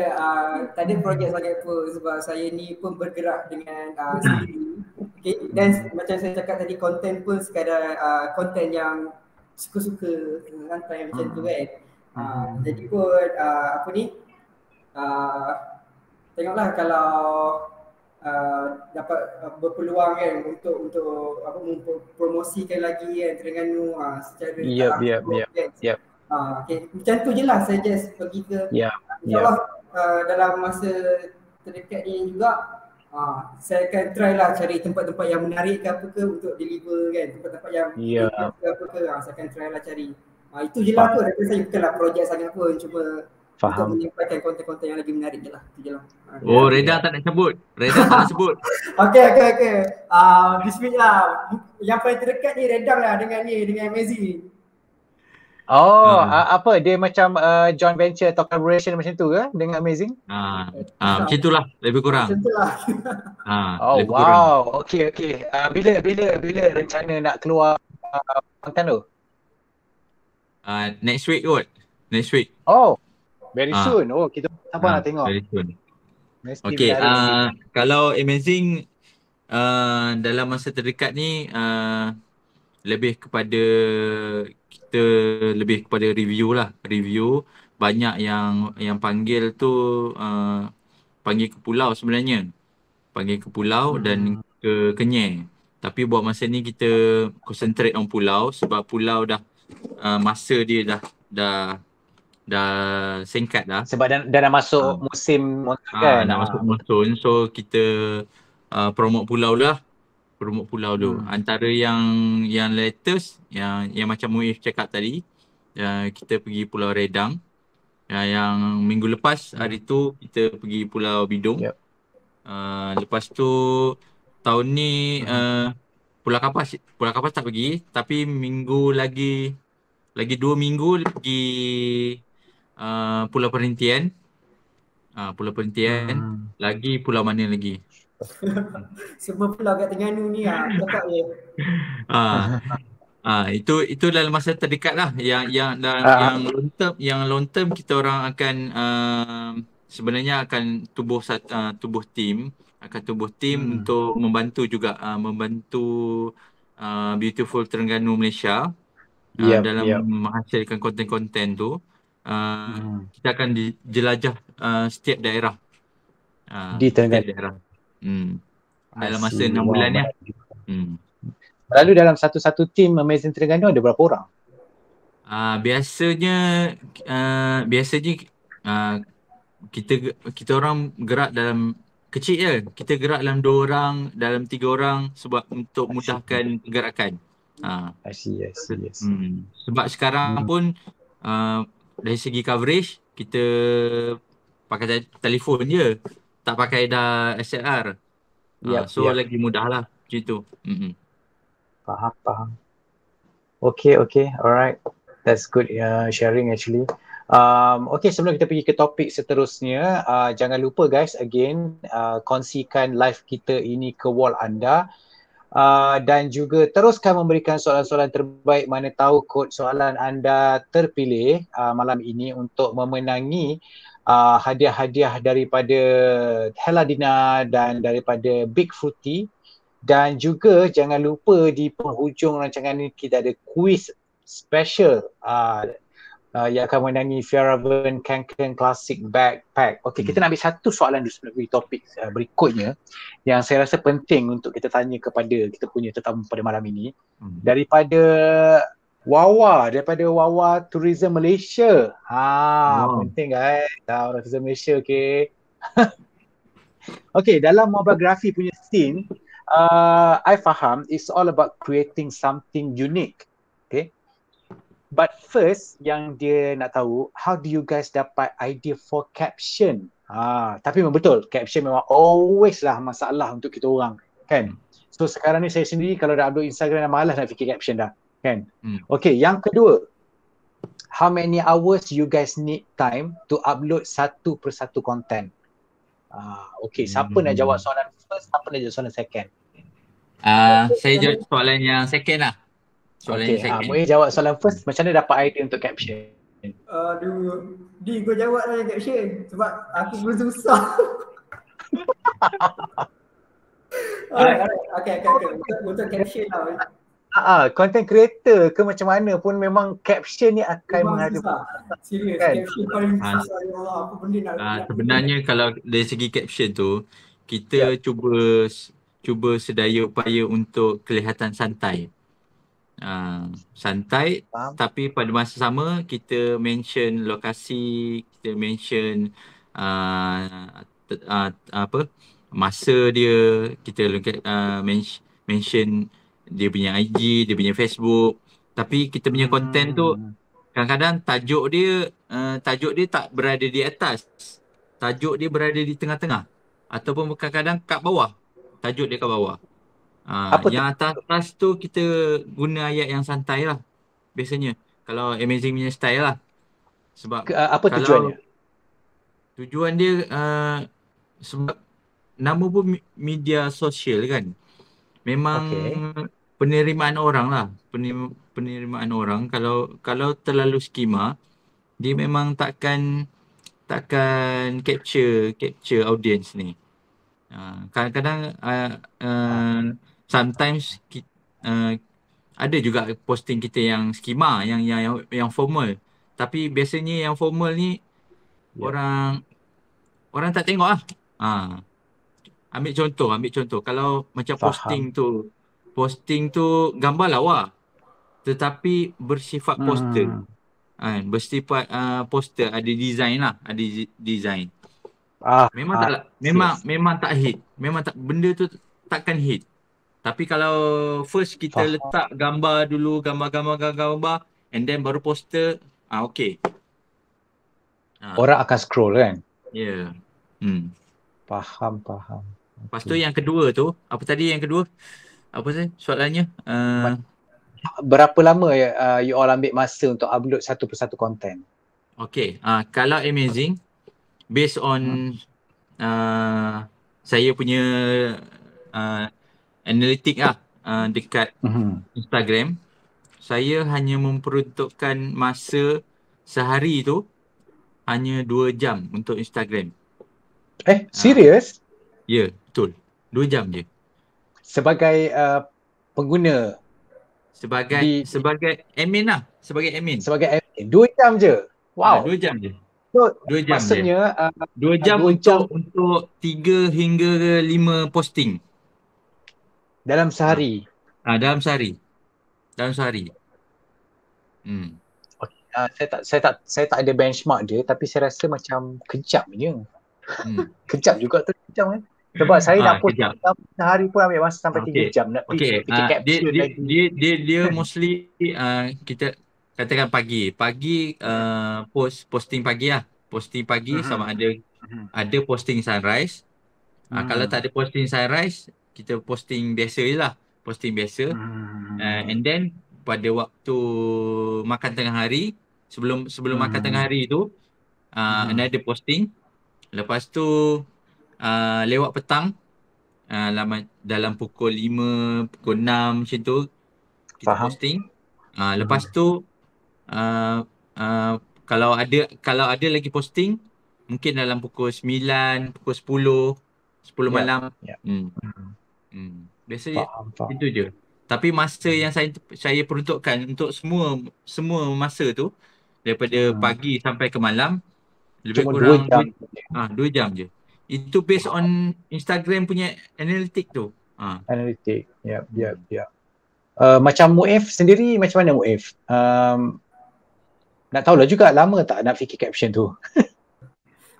ada projek sangat pun sebab saya ni pun bergerak dengan sendiri. Okay. Dan macam saya cakap tadi, konten pun sekadar konten yang suka-suka santai macam tu kan. Jadi pun tengoklah kalau dapat berpeluang kan untuk mempromosikan lagi kan Terengganu secara Yep. Okay. Macam tu je lah saya just pergi ke InsyaAllah dalam masa terdekat ni juga saya akan try lah cari tempat-tempat yang menarik ke apa ke untuk deliver kan, tempat-tempat yang ke apa ke, saya akan try lah cari. Itu je lah kot, saya bukanlah projek sangat pun, cuma untuk menyampaikan konten-konten yang lagi menarik je lah. Itu je lah. Reda tak nak sebut. Okay. Bismillah. Yang paling terdekat ni Redang lah dengan Amazing. Apa dia macam joint venture atau collaboration macam tu ke dengan Amazing? Macam itulah lebih kurang. Macam itulah. Wow. Kurang. Okay. Bila rencana nak keluar konten tu? Next week kot. Next week. Very soon. Kita nak tengok. Very soon. Okay, kalau Amazing dalam masa terdekat ni lebih kepada review lah. Review banyak yang panggil tu panggil ke pulau sebenarnya. Panggil ke pulau dan ke Kenyir. Tapi buat masa ni kita concentrate on pulau sebab pulau dah masa dia dah singkat dah. Sebab dah masuk musim monsun kan. Dah masuk monsun. So kita promote pulau lah. Promote pulau tu. Antara yang latest yang macam Muif cakap tadi, kita pergi Pulau Redang. Yang minggu lepas hari tu kita pergi Pulau Bidung. Lepas tu tahun ni Pulau Kapas tak pergi, tapi minggu lagi 2 minggu pergi Pulau Perhentian. Pulau Perhentian. Lagi pulau mana lagi? Semua pulau kat Terengganu ni cakap je. Itu dalam masa terdekat lah. Yang long term kita orang akan sebenarnya akan tubuh tim untuk membantu juga membantu Beautiful Terengganu Malaysia dalam menghasilkan konten-konten tu. Kita akan jelajah setiap daerah. Di Terengganu. Dalam masa 6 bulan ya. Lalu dalam satu-satu tim Amazing Terengganu ada berapa orang? Biasanya kita orang gerak dalam kecil je. Kita gerak dalam 2 orang, dalam 3 orang sebab untuk mudahkan pergerakan. I see. Sebab sekarang pun dari segi coverage kita pakai telefon je. Tak pakai dah SLR. So lagi mudah lah macam tu. Faham. Okay, alright. That's good sharing actually. Okay, sebelum kita pergi ke topik seterusnya, jangan lupa guys, again, kongsikan live kita ini ke wall anda. Dan juga teruskan memberikan soalan-soalan terbaik, mana tahu kod soalan anda terpilih malam ini untuk memenangi hadiah-hadiah daripada Heladina dan daripada Big Fruity. Dan juga jangan lupa di penghujung rancangan ini kita ada quiz special yang akan menangi Fjällräven Kanken Classic Backpack. Okey, kita nak ambil satu soalan dulu sebelum pergi topik berikutnya yang saya rasa penting untuk kita tanya kepada kita punya tetamu pada malam ini. Daripada Wawa Tourism Malaysia. Penting guys. Orang Tourism Malaysia, okey. Okey, dalam mobigrafi punya scene, I faham it's all about creating something unique. Okay. But first yang dia nak tahu, how do you guys dapat idea for caption? Tapi memang betul, caption memang always lah masalah untuk kita orang, kan? So sekarang ni saya sendiri kalau dah upload Instagram dah malas nak fikir caption dah, kan? Okay, yang kedua, how many hours you guys need time to upload satu persatu content? Okay, siapa nak jawab soalan first, siapa nak jawab soalan second? Saya jawab soalan yang second lah. Boleh jawab soalan first, macam mana dapat idea untuk caption? Aduh, kau jawab lah yang caption sebab aku pun susah. Okay. Untuk caption lah. Content creator ke macam mana pun memang caption ni akan menghadapi. Serius, kan? Caption paling susah. Ya Allah, apa benda nak sebenarnya kalau dari segi caption tu, kita cuba sedaya upaya untuk kelihatan santai. Tapi pada masa sama kita mention lokasi, kita mention masa dia, kita mention dia punya IG, dia punya Facebook. Tapi kita punya konten tu kadang-kadang tajuk dia tak berada di atas, tajuk dia berada di tengah-tengah, ataupun kadang-kadang kat bawah, tajuk dia kat bawah. Yang atas tu kita guna ayat yang santai lah biasanya, kalau Amazing punya style lah. Sebab apa tujuannya? Tujuan dia sebab nama pun media sosial kan, memang penerimaan orang lah, penerimaan orang kalau terlalu skema, dia memang takkan capture audience ni. Kadang-kadang sometimes ada juga posting kita yang skema, yang formal. Tapi biasanya yang formal ni orang tak tengok lah. Ambil contoh kalau macam posting tu gambar lawa tetapi bersifat poster. Bersifat poster, ada design lah, ada design. Memang tak hit. Benda tu takkan hit. Tapi kalau first kita letak gambar dulu, gambar and then baru poster, okay. Orang akan scroll kan? Ya. Faham. Lepas tu yang kedua tu, apa tadi yang kedua? Apa sih soalannya? Berapa lama you all ambil masa untuk upload satu persatu konten? Okay, kalau Amazing, based on saya punya analitik lah dekat Instagram, saya hanya memperuntukkan masa sehari tu hanya 2 jam untuk Instagram. Serius? Ya, betul. 2 jam je. Sebagai pengguna? Sebagai admin lah. Sebagai admin. 2 jam je? Wow. 2 jam je. So, 2 jam maksudnya, je. 2 jam untuk 3 hingga 5 posting. Dalam sehari. Dalam sehari. Dalam sehari. Hmm. Saya tak ada benchmark dia, tapi saya rasa macam kejap je. Kejap juga tu, kejap kan. Sebab saya nak post sehari pun ambil masa sampai 3 jam nak fikir caption lagi. Dia mostly kita katakan pagi. Pagi posting pagi lah. Posting pagi sama ada posting sunrise. Kalau tak ada posting sunrise, kita posting biasa je lah. Posting biasa. And then pada waktu makan tengah hari, sebelum makan tengah hari tu, another posting. Lepas tu lewat petang, dalam pukul 5, pukul 6 macam tu kita posting. Lepas tu kalau ada lagi posting, mungkin dalam pukul 9, pukul 10 malam. Biasanya itu je. Tapi masa yang saya peruntukkan untuk semua masa tu, daripada pagi sampai ke malam, lebih cuma kurang 2 jam je. Itu based on Instagram punya analytic tu. Analytic. Yep. Macam Mu'if sendiri, macam mana Mu'if? Nak tahulah juga, lama tak nak fikir caption tu?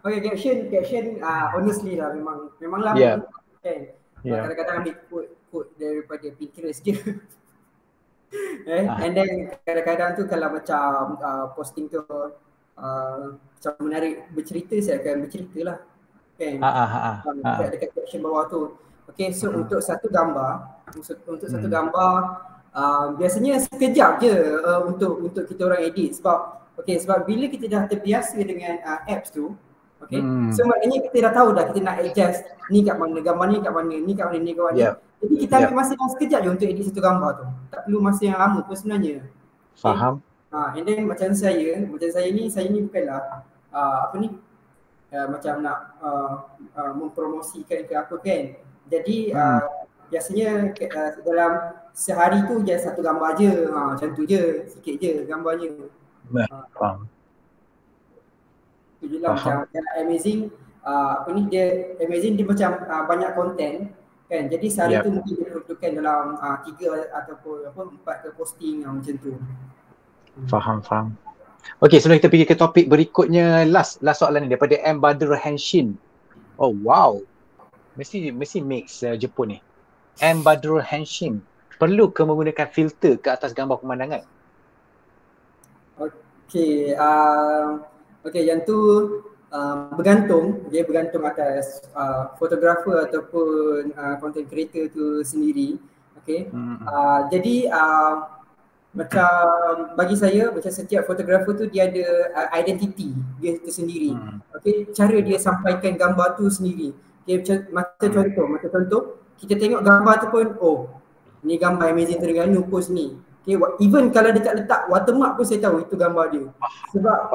Okay, caption honestly lah memang lama kan. Kadang-kadang ambil quote daripada Pinterest je. And then kadang-kadang tu kalau macam posting tu macam menarik bercerita, saya akan bercerita lah kan. Dekat caption bawah tu. Okay, so untuk satu gambar, biasanya sekejap je untuk kita orang edit sebab bila kita dah terbiasa dengan apps tu, so maknanya kita dah tahu dah kita nak adjust ni kat mana, gambar ni kat mana, ni kat mana, ni kat mana. Jadi kita ambil masa yang sekejap je untuk edit satu gambar tu. Tak perlu masa yang lama pun sebenarnya. Faham. And then macam saya ni bukanlah macam nak mempromosikan ke apa kan. Jadi biasanya dalam sehari tu je satu gambar je, macam tu je, sikit je gambarnya. Faham. Tu je lah macam Amazing, dia macam banyak konten kan. Jadi sehari tu mungkin dia perlukan dalam 3 ataupun 4 ke posting macam tu. Faham. Okey, sebelum kita pergi ke topik berikutnya, last soalan ni daripada M. Badr Henshin. Oh wow, mesti mix Jepun ni. M. Badr Henshin, perlu ke menggunakan filter ke atas gambar pemandangan? Okey, yang tu bergantung atas fotografer ataupun content creator tu sendiri. Okey. Jadi macam bagi saya, macam setiap fotografer tu dia ada identiti dia tersendiri. Okey, cara dia sampaikan gambar tu sendiri. Okey, macam contoh kita tengok gambar tu pun, ni gambar Amazing Terengganu post ni. Okay, even kalau dia tak letak watermark pun saya tahu itu gambar dia. Sebab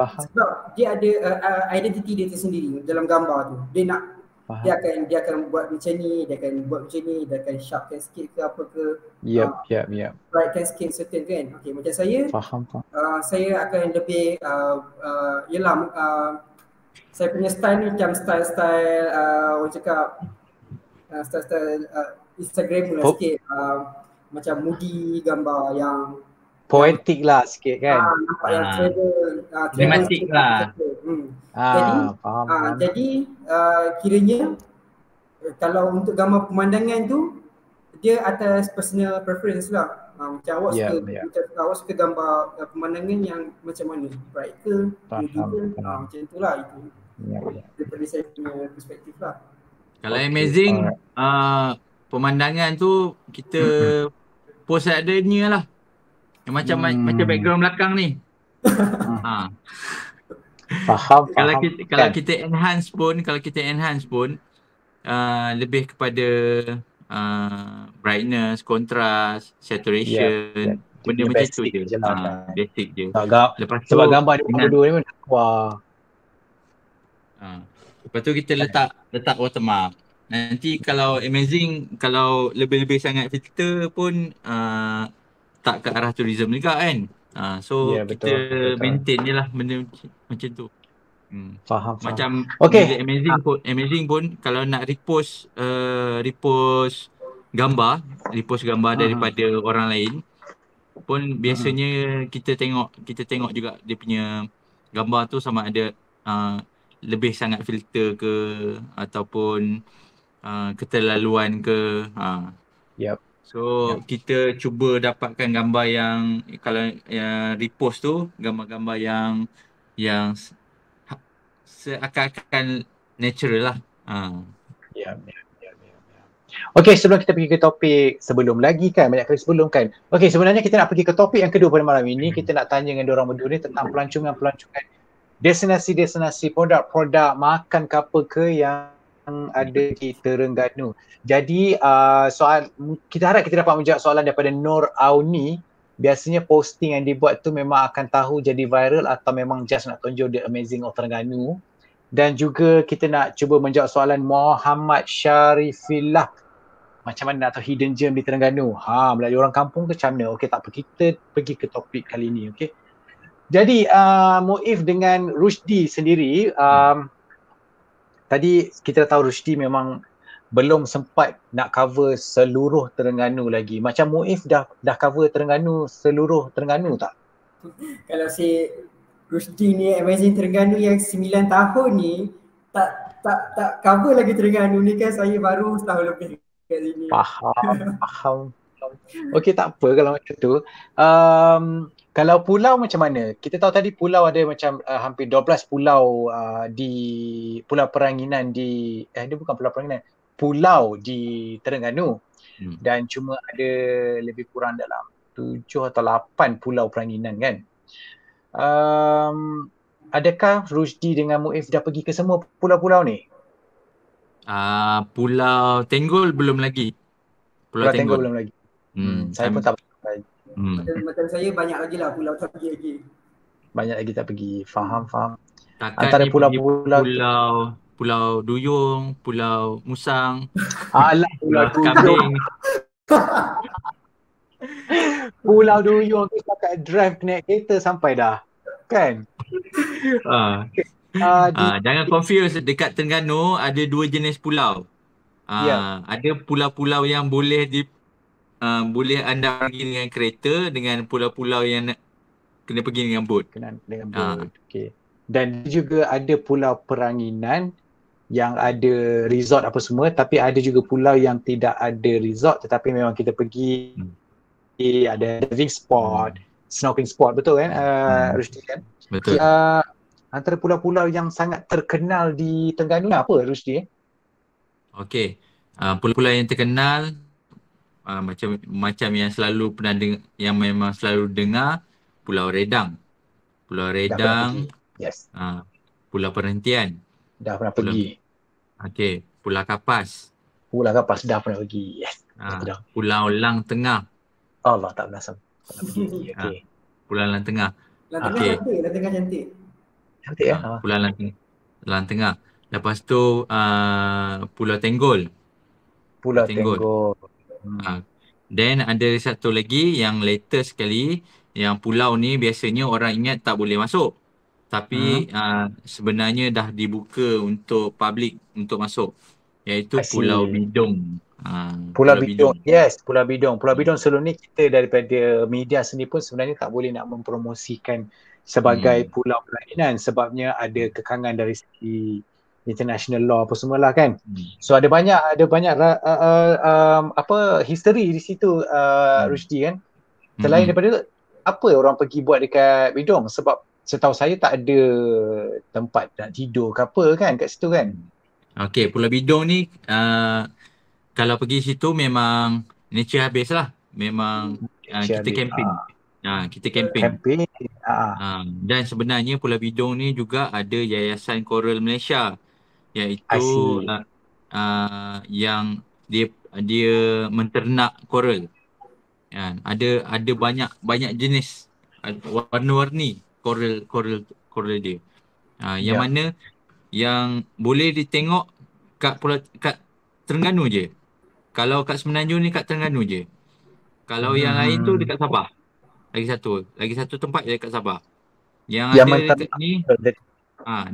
dia ada identiti dia tersendiri dalam gambar tu. Dia akan buat macam ni, dia akan sharpkan sikit ke apa ke. Brightkan sikit certain kan. Okay, macam saya, saya akan lebih saya punya style ni macam style orang cakap style Instagram lah sikit. Macam moody, gambar yang poetik lah sikit kan. Nampak yang dramatik lah. Jadi kiranya kalau untuk gambar pemandangan tu dia atas personal preference lah. Macam awak suka gambar pemandangan yang macam mana? Bright ke? Moody ke? Macam itulah itu. Daripada saya punya perspektif lah. Kalau Amazing pemandangan tu kita post adanya lah. Yang macam background belakang ni. Faham. Kalau kita enhance pun lebih kepada brightness, contrast, saturation, benda macam tu je. Basic je. Lepas tu sebab gambar dia berdua ni pun wah. Lepas tu kita letak watermark. Nanti kalau Amazing, kalau lebih-lebih sangat filter pun tak ke arah tourism juga kan. So kita maintain je lah benda macam tu. Faham. Macam Amazing pun kalau nak repost gambar, repost gambar daripada orang lain pun biasanya kita tengok juga dia punya gambar tu sama ada lebih sangat filter ke ataupun keterlaluan ke. Yep. So kita cuba dapatkan gambar yang kalau yang repost tu gambar-gambar yang seakan-akan natural lah. Ya. Okey, sebelum kita pergi ke topik sebelum lagi kan, banyak kali sebelum kan. Okey, sebenarnya kita nak pergi ke topik yang kedua pada malam ini. Kita nak tanya dengan diorang berdua ni tentang pelancongan-pelancongan destinasi-destinasi produk-produk makan ke apa ke yang ada di Terengganu. Jadi soal kita harap kita dapat menjawab soalan daripada Nur Auni. Biasanya posting yang dibuat tu memang akan tahu jadi viral atau memang just nak tunjuk the amazing of Terengganu. Dan juga kita nak cuba menjawab soalan Muhammad Syarifillah. Macam mana nak tahu hidden gem di Terengganu? Melayu orang kampung ke macam mana? Okey, tak apa. Kita pergi ke topik kali ni, okey. Jadi Muif dengan Rusdi sendiri, tadi kita tahu Rusdi memang belum sempat nak cover seluruh Terengganu lagi. Macam Muif dah cover seluruh Terengganu tak? Kalau si Rusdi ni Amazing Terengganu yang 9 tahun ni tak cover lagi Terengganu ni kan, saya baru setahun lebih kat sini. Faham. Okey, tak apa kalau macam tu. Kalau pulau macam mana? Kita tahu tadi pulau ada macam hampir 12 pulau di Pulau Peranginan di dia bukan Pulau Peranginan, pulau di Terengganu. Dan cuma ada lebih kurang dalam 7 atau 8 pulau Peranginan kan. Adakah Rusdi dengan Muif dah pergi ke semua pulau-pulau ni? Pulau Tenggol belum lagi. Pulau Tenggol belum lagi. Saya pun tak pergi. Macam saya banyak lagi lah pulau tak pergi lagi. Banyak lagi tak pergi. Faham. Takat Antara ni pulau-pulau Pulau Duyung, Pulau Musang, Alah, Pulau Kambing. Pulau Duyung tu pakai drive naik kereta sampai dah. Kan? Jangan confuse, dekat Terengganu ada 2 jenis pulau. Ada pulau-pulau yang boleh boleh anda pergi dengan kereta, dengan pulau-pulau yang kena pergi dengan bot. Dengan bot. Okey. Dan juga ada pulau Peranginan yang ada resort apa semua, tapi ada juga pulau yang tidak ada resort tetapi memang kita pergi ada diving spot, snorkeling spot, betul kan? Rusdi kan? Betul. Antara pulau-pulau yang sangat terkenal di Terengganu apa Rusdi? Okey. Pulau-pulau yang terkenal macam yang selalu pernah yang memang selalu dengar, Pulau Redang. Pulau Redang. Yes. Pulau Perhentian. Dah pernah pergi. Okey, Pulau Kapas. Pulau Kapas dah pernah pergi. Yes. Pulau Lang Tengah. Allah, tak pernah pergi. Okey. Pulau Lang Tengah. Lang Tengah cantik. Cantik ya? Pulau Lang Tengah. Lepas tu Pulau Tenggol. Pulau Tenggol. Then ada satu lagi yang latest sekali, yang pulau ni biasanya orang ingat tak boleh masuk. Tapi sebenarnya dah dibuka untuk public untuk masuk, iaitu Pulau Bidong. Pulau Bidong. Yes, Pulau Bidong. Pulau Bidong sebelum ni kita daripada media sendiri pun sebenarnya tak boleh nak mempromosikan sebagai pulau Peranginan sebabnya ada kekangan dari segi international law apa semualah kan. So ada banyak history di situ Rusdi kan. Selain daripada tu, apa orang pergi buat dekat Bidong? Sebab setahu saya tak ada tempat nak tidur ke apa kan kat situ kan. Okey, Pulau Bidong ni kalau pergi situ memang nature habis lah. Memang kita camping. Kita camping. Dan sebenarnya Pulau Bidong ni juga ada Yayasan Coral Malaysia, iaitu yang dia menternak coral. Ada banyak jenis warna-warni coral dia. Yang mana yang boleh ditengok kat Terengganu je. Kalau kat Semenanjung ni kat Terengganu je. Kalau yang lain tu dekat Sabah. Lagi satu tempat dekat Sabah. Yang ada dekat ni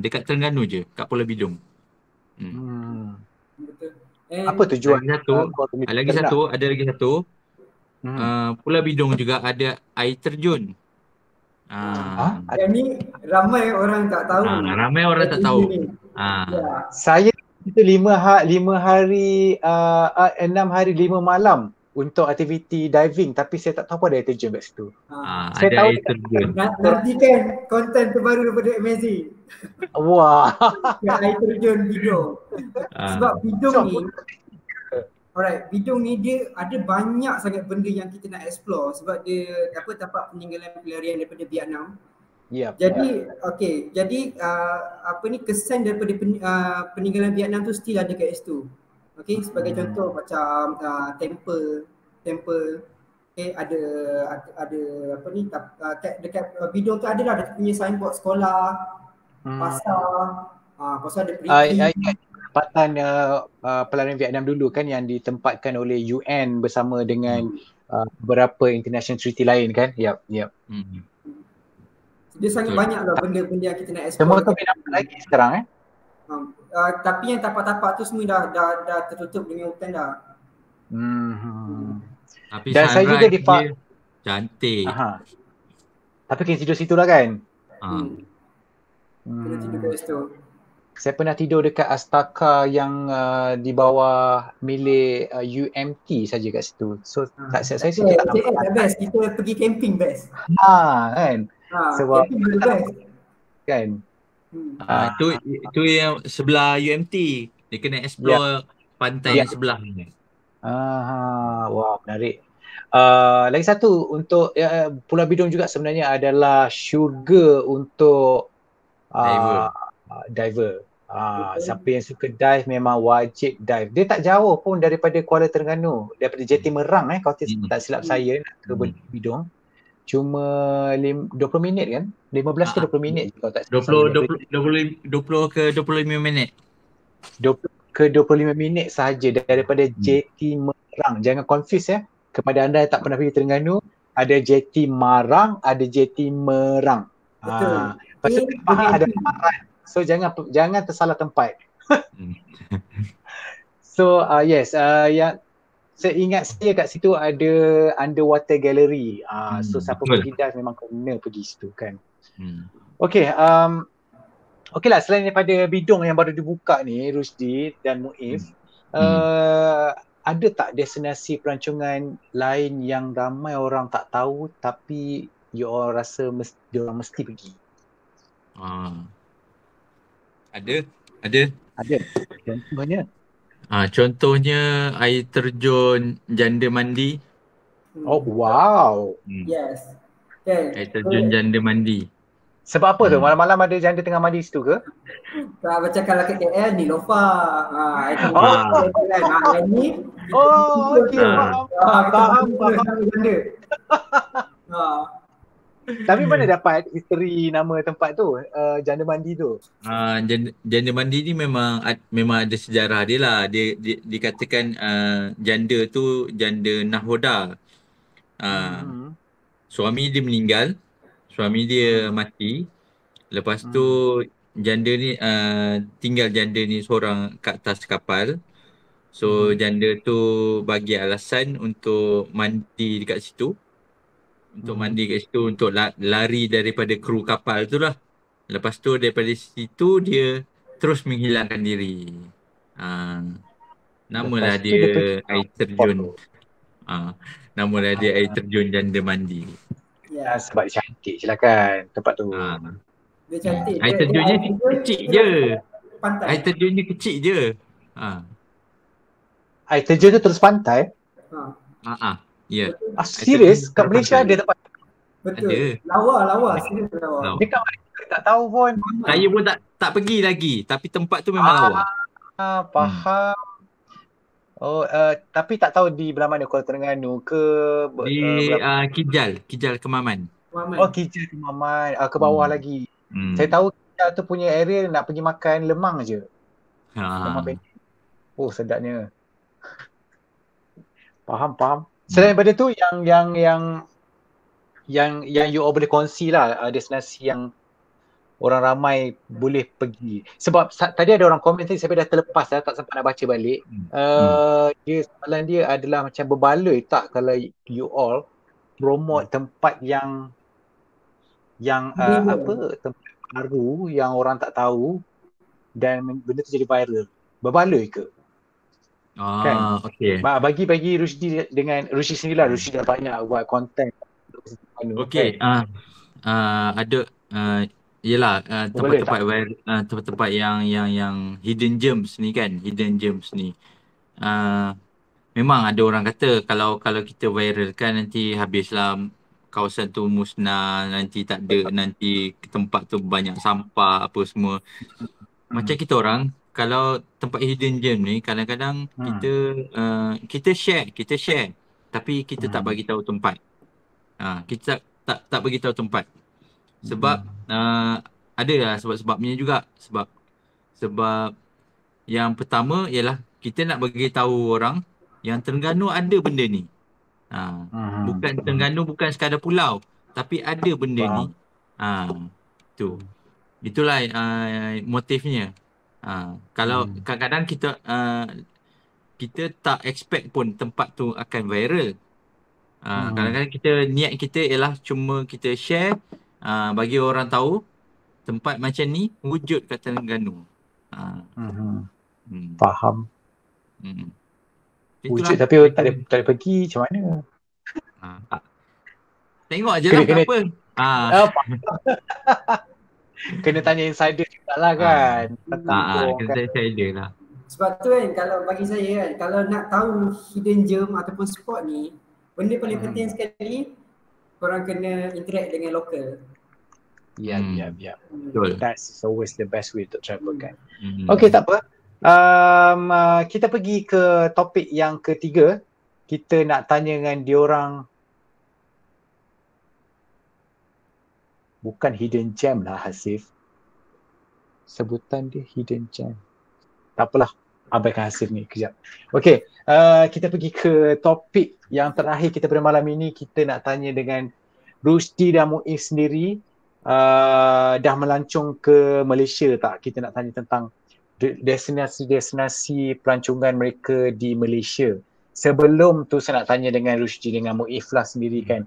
dekat Terengganu je, kat Pulau Bidong. Betul. And Apa tujuan Lagi satu, ada lagi satu. Pulau Bidong juga ada air terjun. yang ni ramai orang tak tahu. Ramai orang tak tahu. Ya. Saya itu 6 hari 5 malam untuk aktiviti diving, tapi saya tak tahu apa ada air terjun kat situ. Saya Ada tahu air terjun. Nantikan konten terbaru daripada Amazing. Wah. Ya, air terjun Bidong. Sebab Bidong ni, Bidong ni dia ada banyak sangat benda yang kita nak explore sebab dia tempat peninggalan pelarian daripada Vietnam. Jadi kesan daripada peninggalan Vietnam tu still ada kat situ. Okey, sebagai contoh macam temple, ada dekat Bidong tu adalah dia punya signboard sekolah, pasar, pasal ada perigi. Tempatan pelarian Vietnam dulu kan yang ditempatkan oleh UN bersama dengan beberapa international treaty lain kan. Yep. Dia sangat banyak lah benda-benda yang kita nak explore. Semua tu nampak lagi sekarang tapi yang tapak-tapak tu semua dah tertutup dengan hutan dah. Tapi dan saya juga cantik. Tapi kena tidur situ lah kan. Kena tidur kat situ. Saya pernah tidur dekat Astaka yang di bawah milik UMT saja kat situ. So tak saya sih tak nampak. Best kita pergi camping best. Kan. Sebab camping best. Kan. Itu yang sebelah UMT. Dia kena explore pantai yang sebelah ni. Wah, menarik. Lagi satu untuk Pulau Bidong juga sebenarnya adalah syurga untuk diver. Siapa yang suka dive memang wajib dive. Dia tak jauh pun daripada Kuala Terengganu, daripada Jeti Merang kalau tak silap saya nak ke Bidong. Cuma 20 minit kan? 15 ke 20 minit kalau tak silap saya. 20 ke 25 minit. 20 ke 25 minit sahaja daripada Jeti Merang. Jangan confuse kepada anda yang tak pernah pergi Terengganu, ada Jeti Marang, ada Jeti Merang. Betul. Pasal ada Marang. So jangan tersalah tempat. So yes, yang saya ingat saya kat situ ada underwater gallery. So siapa pergi dive memang kena pergi situ kan. Okay, okeylah, selain daripada Bidong yang baru dibuka ni, Rusdi dan Muiz, ada tak destinasi pelancongan lain yang ramai orang tak tahu tapi you all rasa diorang mesti pergi? Ada. Contohnya? Contohnya air terjun Janda Mandi. Oh, wow. Yes. Okay. Air terjun Janda Mandi. Sebab apa tu? Malam-malam ada janda tengah mandi situ ke? Macam kalau kat KL ni Lofa. Itu ni. Okey. Faham. Janda. Tapi mana dapat history nama tempat tu, Janda Mandi tu? Janda Mandi ni memang ada sejarah dia lah. Dia dikatakan janda tu janda nahoda. Suami dia meninggal, suami dia mati. Lepas tu janda ni tinggal janda ni seorang kat atas kapal. So janda tu bagi alasan untuk mandi dekat situ. Mandi kat situ untuk lari daripada kru kapal tu lah. Lepas tu daripada situ dia terus menghilangkan diri. Namalah dia air terjun. Namalah dia air terjun Janda Mandi. Ya, sebab dia cantik je lah kan tempat tu. Dia cantik. Air terjunnya kecil je. Pantai. Air terjunnya kecil je. Air terjun tu terus pantai? Ya. Serius? Kat Malaysia ada tempat? Betul. Lawa. Serius lawa. Dekat Malaysia tak tahu pun. Saya pun tak pergi lagi. Tapi tempat tu memang lawa. Faham. Tapi tak tahu di belah mana, Kuala Terengganu ke? Di Kijal Kemaman. Kijal Kemaman. Ke bawah lagi. Saya tahu Kijal tu punya area nak pergi makan lemang je. Lemang pendek. Oh, sedapnya. Faham. Selain daripada tu yang you all boleh kongsi lah destinasi yang orang ramai boleh pergi. Sebab tadi ada orang komen tadi, saya dah terlepas dah, tak sempat nak baca balik. Dia soalan dia adalah macam berbaloi tak kalau you all promote tempat yang apa, tempat baru yang orang tak tahu dan benda tu jadi viral. Berbaloi ke? Kan? Okey. Bagi Rusdi dengan Rusdi sendirilah. Rusdi dah banyak buat konten. Okey. Ada yelah tempat-tempat viral, tempat-tempat yang hidden gems ni kan, hidden gems ni. Memang ada orang kata kalau kita viralkan nanti habislah kawasan tu musnah, nanti tak ada, nanti tempat tu banyak sampah apa semua. Macam kita orang kalau tempat hidden gem ni kadang-kadang kita share tapi kita tak bagi tahu tempat. Kita tak bagi tahu tempat. Sebab ada lah sebab-sebabnya juga. Sebab yang pertama ialah kita nak bagi tahu orang yang Terengganu ada benda ni. Bukan Terengganu bukan sekadar pulau, tapi ada benda ni. Itulah motifnya. Kalau kadang-kadang kita tak expect pun tempat tu akan viral. Kadang-kadang niat kita ialah cuma kita share, bagi orang tahu tempat macam ni wujud kat Terengganu. Faham. Wujud tapi tak ada pergi macam mana? Tengok je lah apa. Kena tanya insider juga lah kan. Kena tanya insider lah. Sebab tu kan kalau bagi saya kan, kalau nak tahu hidden gem ataupun spot ni, benda paling penting sekali korang kena interact dengan lokal. Ya. Betul. That's always the best way to travel kan. Okay, tak apa. Kita pergi ke topik yang ketiga. Kita nak tanya dengan diorang. Bukan hidden gem lah Hasif. Sebutan dia hidden gem. Tak apalah, abaikan Hasif ni kejap. Okay, kita pergi ke topik yang terakhir kita pada malam ini. Kita nak tanya dengan Rusdi dan Muiz sendiri. Dah melancong ke Malaysia tak? Kita nak tanya tentang destinasi pelancongan mereka di Malaysia. Sebelum tu saya nak tanya dengan Rusdi dengan Muiz lah sendiri kan.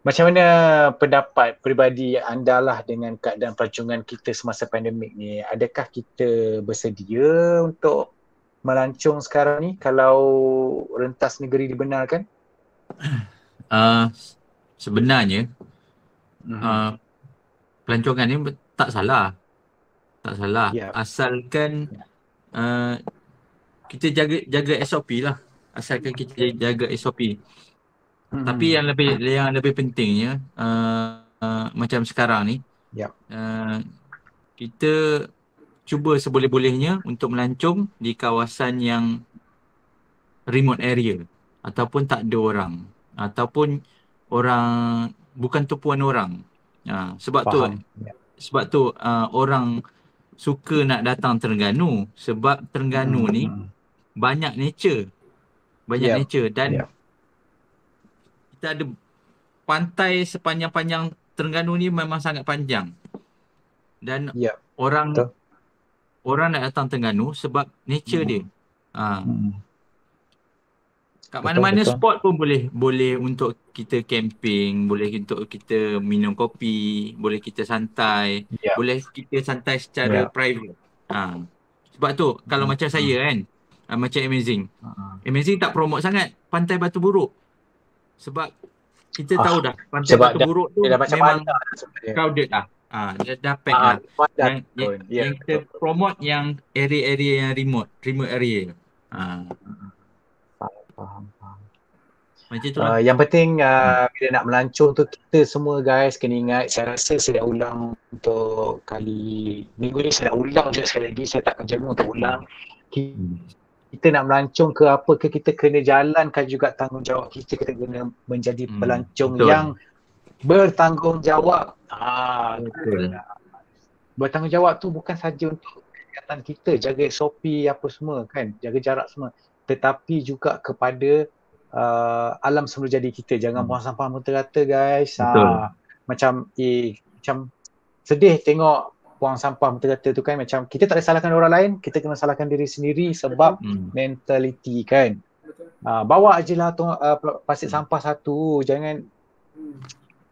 Macam mana pendapat peribadi anda lah dengan keadaan pelancongan kita semasa pandemik ni? Adakah kita bersedia untuk melancong sekarang ni kalau rentas negeri dibenarkan? Sebenarnya pelancongan ni tak salah. Asalkan kita jaga SOP lah. Asalkan kita jaga SOP. Tapi yang lebih pentingnya macam sekarang ni, kita cuba seboleh-bolehnya untuk melancong di kawasan yang remote area ataupun tak ada orang ataupun orang bukan tumpuan orang. Sebab tu orang suka nak datang Terengganu sebab Terengganu ni banyak nature. Dan kita ada pantai sepanjang-panjang Terengganu ni memang sangat panjang. Dan orang nak datang Terengganu sebab nature dia. Kat mana-mana spot pun boleh untuk kita camping, boleh untuk kita minum kopi, boleh kita santai, boleh kita santai secara private. Sebab tu kalau macam saya kan, macam Amazing tak promote sangat Pantai Batu Buruk. Sebab kita tahu dah Pantai Batu Buruk tu memang crowded dah. Dia dah pack dah. Yang kita promote yang area-area yang remote area. Faham. Macam tu lah. Yang penting bila nak melancong tu kita semua guys kena ingat, saya rasa saya dah ulang untuk kali minggu ni, saya dah ulang juga sekali lagi, saya tak akan jaga untuk ulang. Kita nak melancong ke apa ke, kita kena jalankan juga tanggungjawab kita kena menjadi pelancong yang bertanggungjawab. Betul. Bertanggungjawab tu bukan saja untuk kesihatan kita, jaga SOP apa semua kan, jaga jarak semua, tetapi juga kepada alam semula jadi kita. Jangan buang sampah merata-rata guys. Macam sedih tengok buang sampah betul-betul tu kan. Macam kita tak ada salahkan orang lain, kita kena salahkan diri sendiri sebab mentality kan. Bawa je lah plastik sampah satu, jangan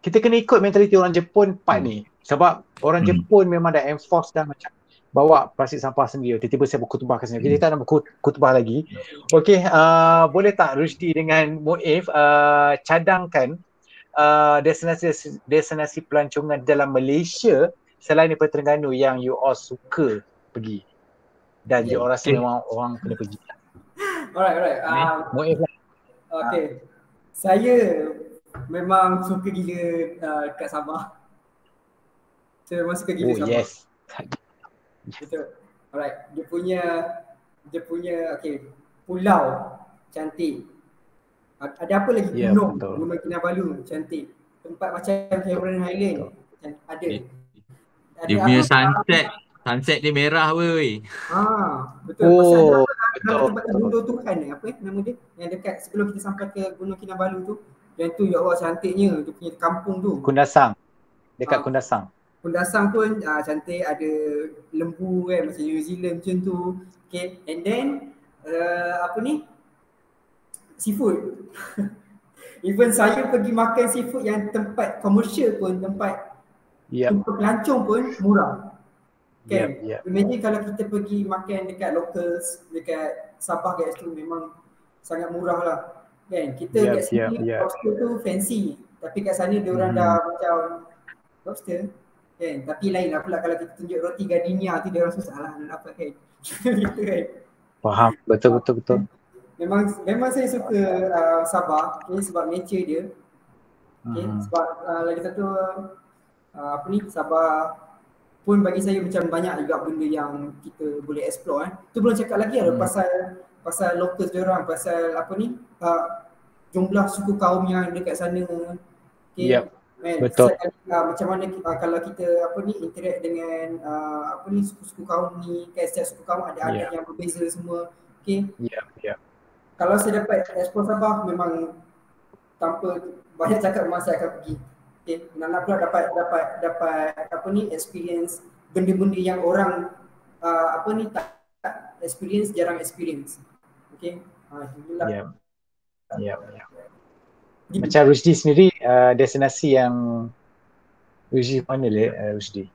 kita kena ikut mentaliti orang Jepun part ni. Sebab orang Jepun memang dah enforce dah macam bawa plastik sampah sendiri. Tiba-tiba saya berkutubahkan sendiri. Kita tak nak berkutubah lagi. Okey, boleh tak Rusdi dengan Muif cadangkan destinasi pelancongan dalam Malaysia selain daripada Terengganu yang you all suka pergi dan you all rasa memang orang kena pergi. Alright. Muif lah. Okay. Saya memang suka gila kat Sabah. Saya memang suka gila Sabah. Yes. Betul. Alright. Dia punya pulau cantik. Ada apa lagi? Gunung. Gunung Kinabalu cantik. Tempat macam Cameron Highland ada. Dia punya sunset dia merah weh. Betul. Pasal tempat Gunung Tuhan ni, apa nama dia? Yang dekat sebelum kita sampai ke Gunung Kinabalu tu. Yang tu ya Allah cantiknya, dia punya kampung tu. Kundasang. Dekat Kundasang. Kundasang pun cantik, ada lembu kan macam New Zealand macam tu. Okay, and then seafood. Even saya pergi makan seafood yang tempat komersial pun, tempat pelancong pun murah. Kan? Imagine kalau kita pergi makan dekat locals, dekat Sabah guys tu memang sangat murah lah. Kan? Kita kat sini lobster tu fancy. Tapi kat sana dia orang dah macam lobster. Kan? Tapi lain lah pula kalau kita tunjuk roti gardenia tu dia orang susah lah nak dapat kan. Gitu kan. Faham. Betul. Memang saya suka Sabah sebab nature dia. Sebab lagi satu Sabah pun bagi saya macam banyak juga benda yang kita boleh explore Tu belum cakap lagi pasal locals dia orang, pasal jumlah suku kaum yang dekat sana. Betul. Macam mana kalau kita interact dengan suku-suku kaum ni, kan setiap suku kaum ada adat yang berbeza semua. Kalau saya dapat explore Sabah memang tanpa banyak cakap memang saya akan pergi. Nak pula dapat experience benda-benda yang orang tak experience, jarang experience. Itulah. Macam Rusdi sendiri destinasi yang Rusdi mana Rusdi?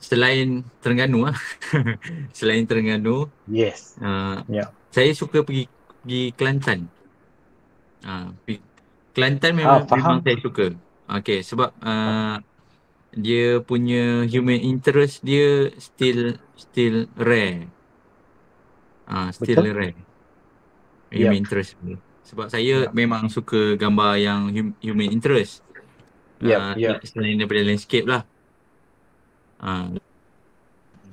Selain Terengganu selain Terengganu, saya suka pergi Kelantan. Kelantan memang saya suka. Sebab dia punya human interest dia still rare. Rare. Human interest dia. Sebab saya memang suka gambar yang human interest. Selain daripada landscape lah.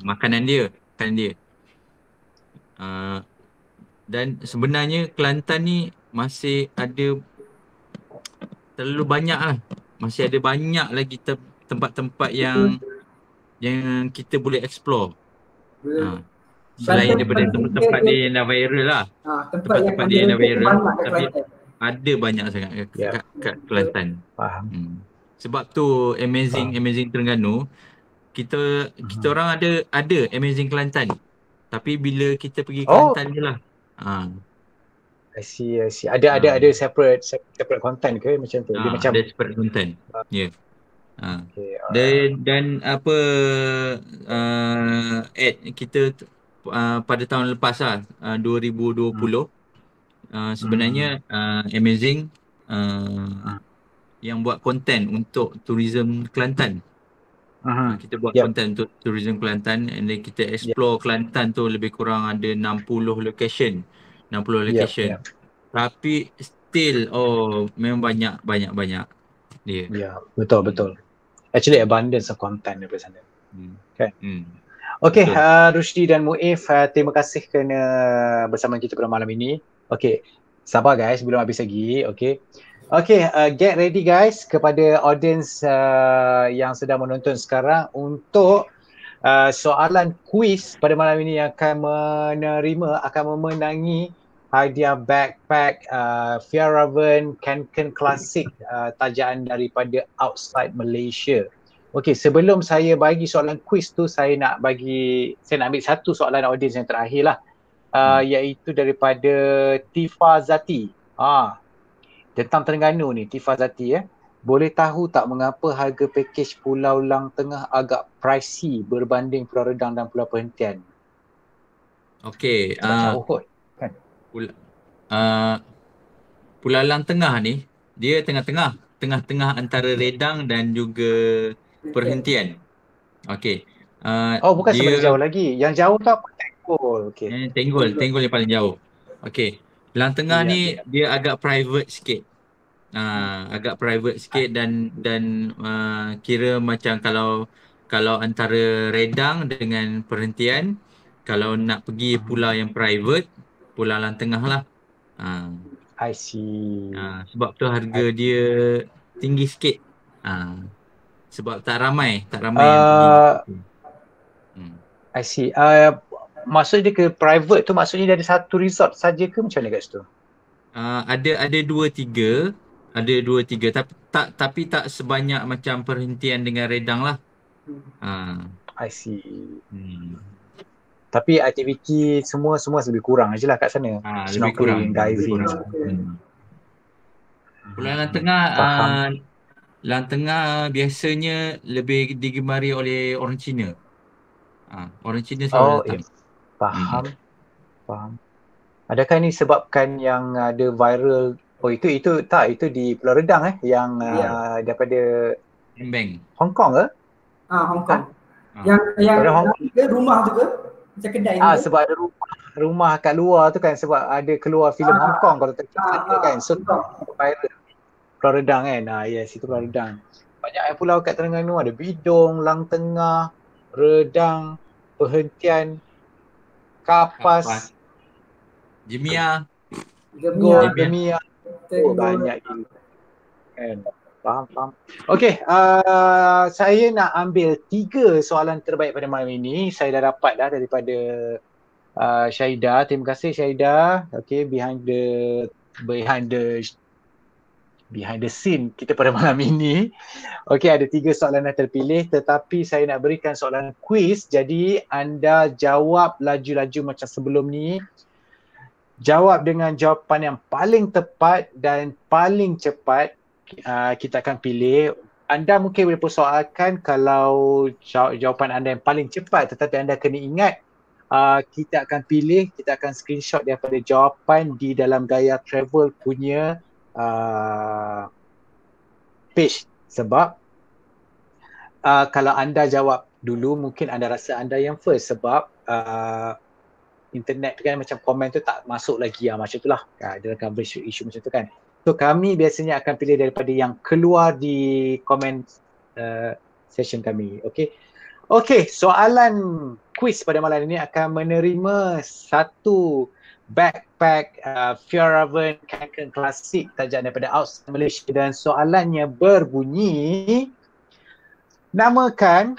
Makanan dia. Dan sebenarnya Kelantan ni masih ada terlalu banyak lah. Masih ada banyak lagi tempat-tempat yang kita boleh explore. Selain daripada tempat-tempat dia yang dah viral lah. Tempat-tempat dia yang dah viral. Tapi ada banyak sangat kat Kelantan. Faham. Sebab tu amazing Terengganu. Kita orang ada amazing Kelantan. Tapi bila kita pergi Kelantan je lah. I see. Ada separate content ke macam tu? Dia macam ada separate content. Dan kita pada tahun lepas lah 2020 sebenarnya amazing yang buat content untuk tourism Kelantan. Kita buat content untuk tourism Kelantan and then kita explore Kelantan tu lebih kurang ada 60 location. Tapi still memang banyak dia. Betul. Actually abundance of content daripada sana. Okay, Rusdi dan Muif, terima kasih kerana bersama kita pada malam ini. Okay, sabar guys, belum habis lagi. Okay, get ready guys kepada audience yang sedang menonton sekarang untuk soalan kuis pada malam ini yang akan memenangi hadiah backpack Fjällräven Kanken Classic tajaan daripada Outside Malaysia. Okey, sebelum saya bagi soalan quiz tu, saya nak ambil satu soalan audiens yang terakhir lah. Iaitu daripada Tifa Zati. Tentang Terengganu ni, Tifa Zati Boleh tahu tak mengapa harga pakej Pulau Lang Tengah agak pricey berbanding Pulau Redang dan Pulau Perhentian? Okey, Sebab jauh kot kan? Pulau Lang Tengah ni dia tengah-tengah antara Redang dan juga Perhentian. Okey. Bukan dia sebenarnya jauh lagi. Yang jauh tu apa? Tenggol. Okey. Tenggol yang paling jauh. Okey. Lang Tengah ni dia agak private sikit. Agak private sikit dan kira macam kalau antara Redang dengan Perhentian, kalau nak pergi pulau yang private, Pulau Lang Tengah lah. I see. Sebab tu harga dia tinggi sikit. Sebab tak ramai yang pergi. I see. Maksud dia ke private tu, maksudnya dia ada satu resort saja ke macam mana kat situ? Ada dua tiga tapi tak sebanyak macam Perhentian dengan Redang lah. I see. Tapi aktiviti semua lebih kurang je lah kat sana. Snorkeling, diving. Pulau Lang Tengah, Lang Tengah biasanya lebih digemari oleh orang Cina. Orang Cina selalu datang. Faham. Adakah ini sebabkan yang ada viral? Itu di Pulau Redang yang daripada Hong Kong ke? Hong Kong. Yang rumah tu ke? Macam kedai tu. Sebab ada rumah kat luar tu kan, sebab ada keluar filem Hong Kong kalau tak kira kan. So viral. Pulau Redang kan. Yes, itu Pulau Redang. Banyak pulau kat Terengganu, ada Bidong, Lang Tengah, Redang, Perhentian, Kapas, Gemia. Banyak gila. Kan. Faham. Okey, saya nak ambil 3 soalan terbaik pada malam ini. Saya dah dapat daripada Syahidah. Terima kasih Syahidah. Okey, behind the scene kita pada malam ini. Okey, ada 3 soalan yang terpilih, tetapi saya nak berikan soalan quiz. Jadi anda jawab laju-laju macam sebelum ni. Jawab dengan jawapan yang paling tepat dan paling cepat. Kita akan pilih. Anda mungkin boleh persoalkan kalau jawapan anda yang paling cepat, tetapi anda kena ingat kita akan screenshot daripada jawapan di dalam Gaya Travel punya page. Sebab kalau anda jawab dulu, mungkin anda rasa anda yang first sebab internet kan macam komen tu tak masuk lagi macam itulah. Dia akan isu macam tu kan. So kami biasanya akan pilih daripada yang keluar di komen session kami. Okey, soalan quiz pada malam ini akan menerima satu backpack Fjallraven Kanken Classic tajam daripada Outside Malaysia, dan soalannya berbunyi, namakan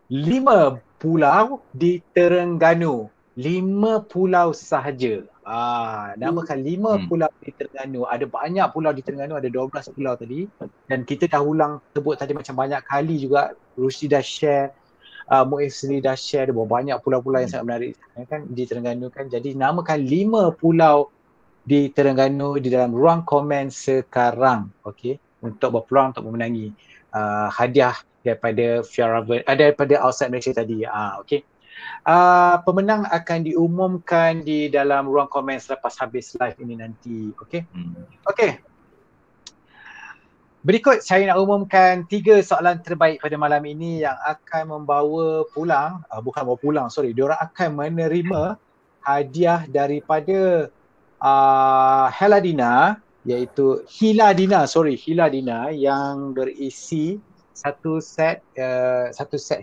5 pulau di Terengganu. 5 pulau sahaja. Namakan 5 pulau di Terengganu. Ada banyak pulau di Terengganu, ada 12 pulau tadi. Dan kita dah ulang sebut tadi macam banyak kali juga. Rusdi dah share, Muiz sendiri dah share, ada banyak pulau-pulau yang sangat menarik kan di Terengganu kan. Jadi namakan 5 pulau di Terengganu di dalam ruang komen sekarang. Okey, untuk berpeluang untuk memenangi hadiah daripada Fjallraven, daripada Outside Malaysia tadi. Okey. Pemenang akan diumumkan di dalam ruang komen selepas habis live ini nanti. Okey. Berikut saya nak umumkan 3 soalan terbaik pada malam ini yang akan membawa pulang, diorang akan menerima hadiah daripada Hiladina, iaitu Hiladina yang berisi satu set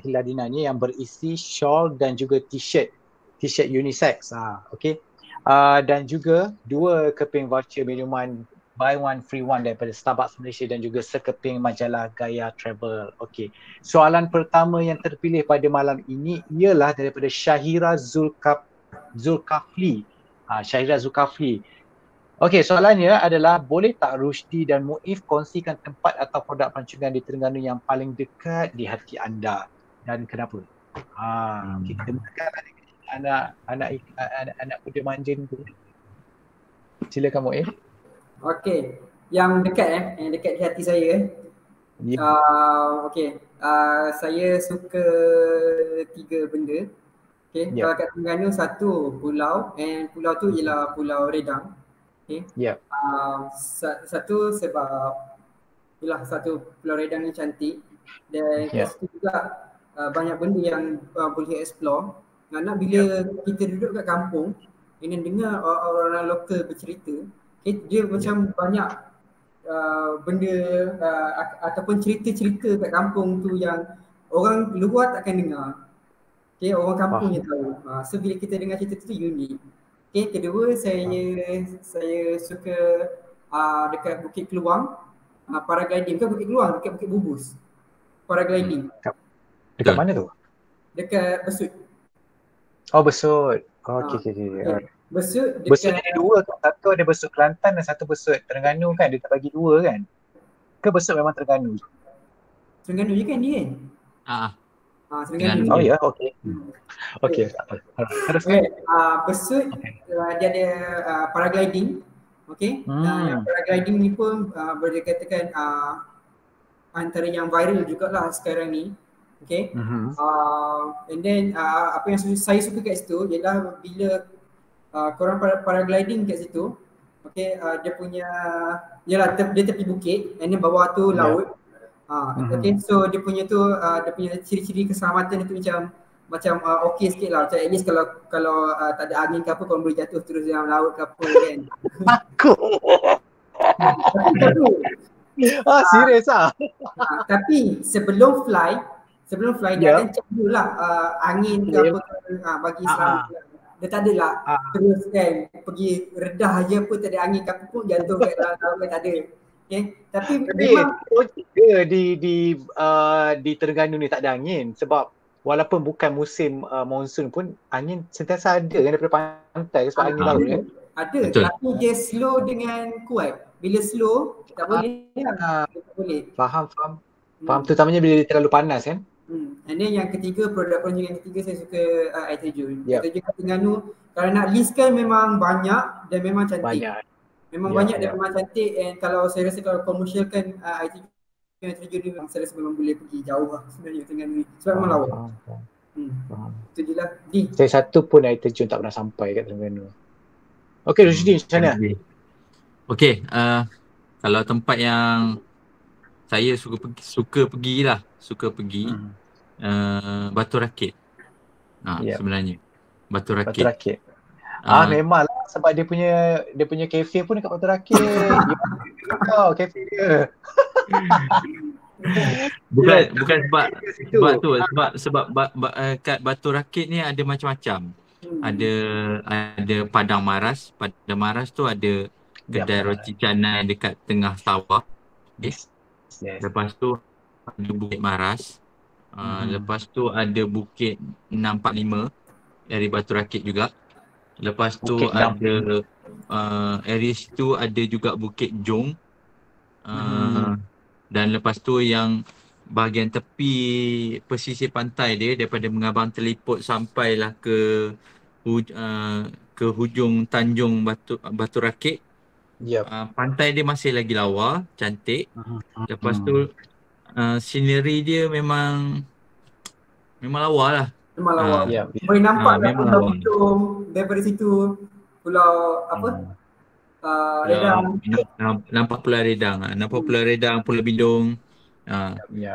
Hiladina ni yang berisi shawl dan juga t-shirt unisex. Dan juga 2 keping voucher minuman buy one free one daripada Starbucks Malaysia dan juga sekeping majalah Gaya Travel. Okey. Soalan pertama yang terpilih pada malam ini ialah daripada Syahira Zulkafli. Syahira Zulkafli. Okey, soalannya adalah boleh tak Rusdi dan Muif kongsikan tempat atau produk pelancongan di Terengganu yang paling dekat di hati anda dan kenapa? Okey, kita mulakan anak muda manja ni. Silakan Muif. Okey, yang dekat yang dekat di hati saya. Ya. Okey, saya suka 3 benda. Okey, kalau kat Terengganu satu pulau, and pulau tu ialah Pulau Redang. Okey. Ya. Satu sebab ialah satu Pulau Redang ni cantik, dan kat situ juga banyak benda yang boleh explore. Nak bila kita duduk kat kampung, kena dengar orang-orang lokal bercerita, okay, dia macam banyak benda ataupun cerita-cerita kat kampung tu yang orang luar takkan dengar. Okay, orang kampung je tahu. So bila kita dengar cerita tu unik. Okay, kedua saya suka dekat Bukit Keluang, paragliding. Bukan Bukit Keluang, dekat Bukit Bubus. Paragliding. Dekat mana tu? Dekat Besut. Oh, Besut. Okey. Besut dekat... Besut ada dua kan? Satu ada Besut Kelantan dan satu Besut Terengganu kan? Dia tak bagi dua kan? Ke Besut memang Terengganu? Terengganu je kan dia kan? Terengganu. Oh ya, okey. Okey. Besut dia ada paragliding. Okey. Yang paragliding ni pun boleh dikatakan antara yang viral jugalah sekarang ni. Okay. And then apa yang saya suka kat situ ialah bila korang paragliding kat situ, okay, dia punya ialah dia tepi bukit, and then bawah tu laut. Okay, so dia punya ciri-ciri keselamatan itu macam okey sikit lah. Macam at least kalau tak ada angin ke apa, korang boleh jatuh terus dalam laut ke apa kan. Serius ah. Tapi sebelum fly dia akan check dulu lah angin ke apa bagi selamat. Dia tak adalah terus kan pergi redah je pun tak ada angin ke apa pun jatuh kat dalam laut, tak ada. Okay. Tapi memang di Terengganu ni tak ada angin sebab walaupun bukan musim monsun pun angin sentiasa ada kan daripada pantai sebab angin laut kan. Ada. Betul. Tapi dia slow dengan kuat. Bila slow tak boleh tak boleh. Faham. Terutamanya bila dia terlalu panas kan. And then yang ketiga, produk pelancongan yang ketiga saya suka air terjun. Air terjun kat Terengganu kalau nak listkan memang banyak dan memang cantik. Banyak dan memang cantik, and kalau saya rasa kalau komersialkan air terjun ni saya rasa memang boleh pergi jauh lah sebenarnya Terengganu ni. Sebab memang lawa. Itu je lah. Saya satu pun air terjun tak pernah sampai kat Terengganu. Okey, Rusdi macam mana? Okey, kalau tempat yang saya suka pergi Batu Rakit. Sebenarnya Batu Rakit. Memanglah sebab dia punya kafe pun dekat Batu Rakit. Dia kafe dia. bukan sebab kat Batu Rakit ni ada macam-macam. Ada Padang Maras. Padang Maras tu ada kedai roti canai dekat tengah sawah. Yes. Lepas tu ada Bukit Maras. Lepas tu ada Bukit 645 dari Batu Rakit juga. Lepas tu Bukit ada area situ ada juga Bukit Jong. Dan lepas tu yang bahagian tepi pesisir pantai dia daripada Mengabang Teliput sampailah ke hujung Tanjung Batu Rakit. Pantai dia masih lagi lawa, cantik. Lepas tu scenery dia memang lawa lah. Memang lawa. Boleh nampak Pulau Bidung daripada situ. Pulau apa? Redang. Nampak Pulau Redang. Pulau Redang, Pulau Bidung.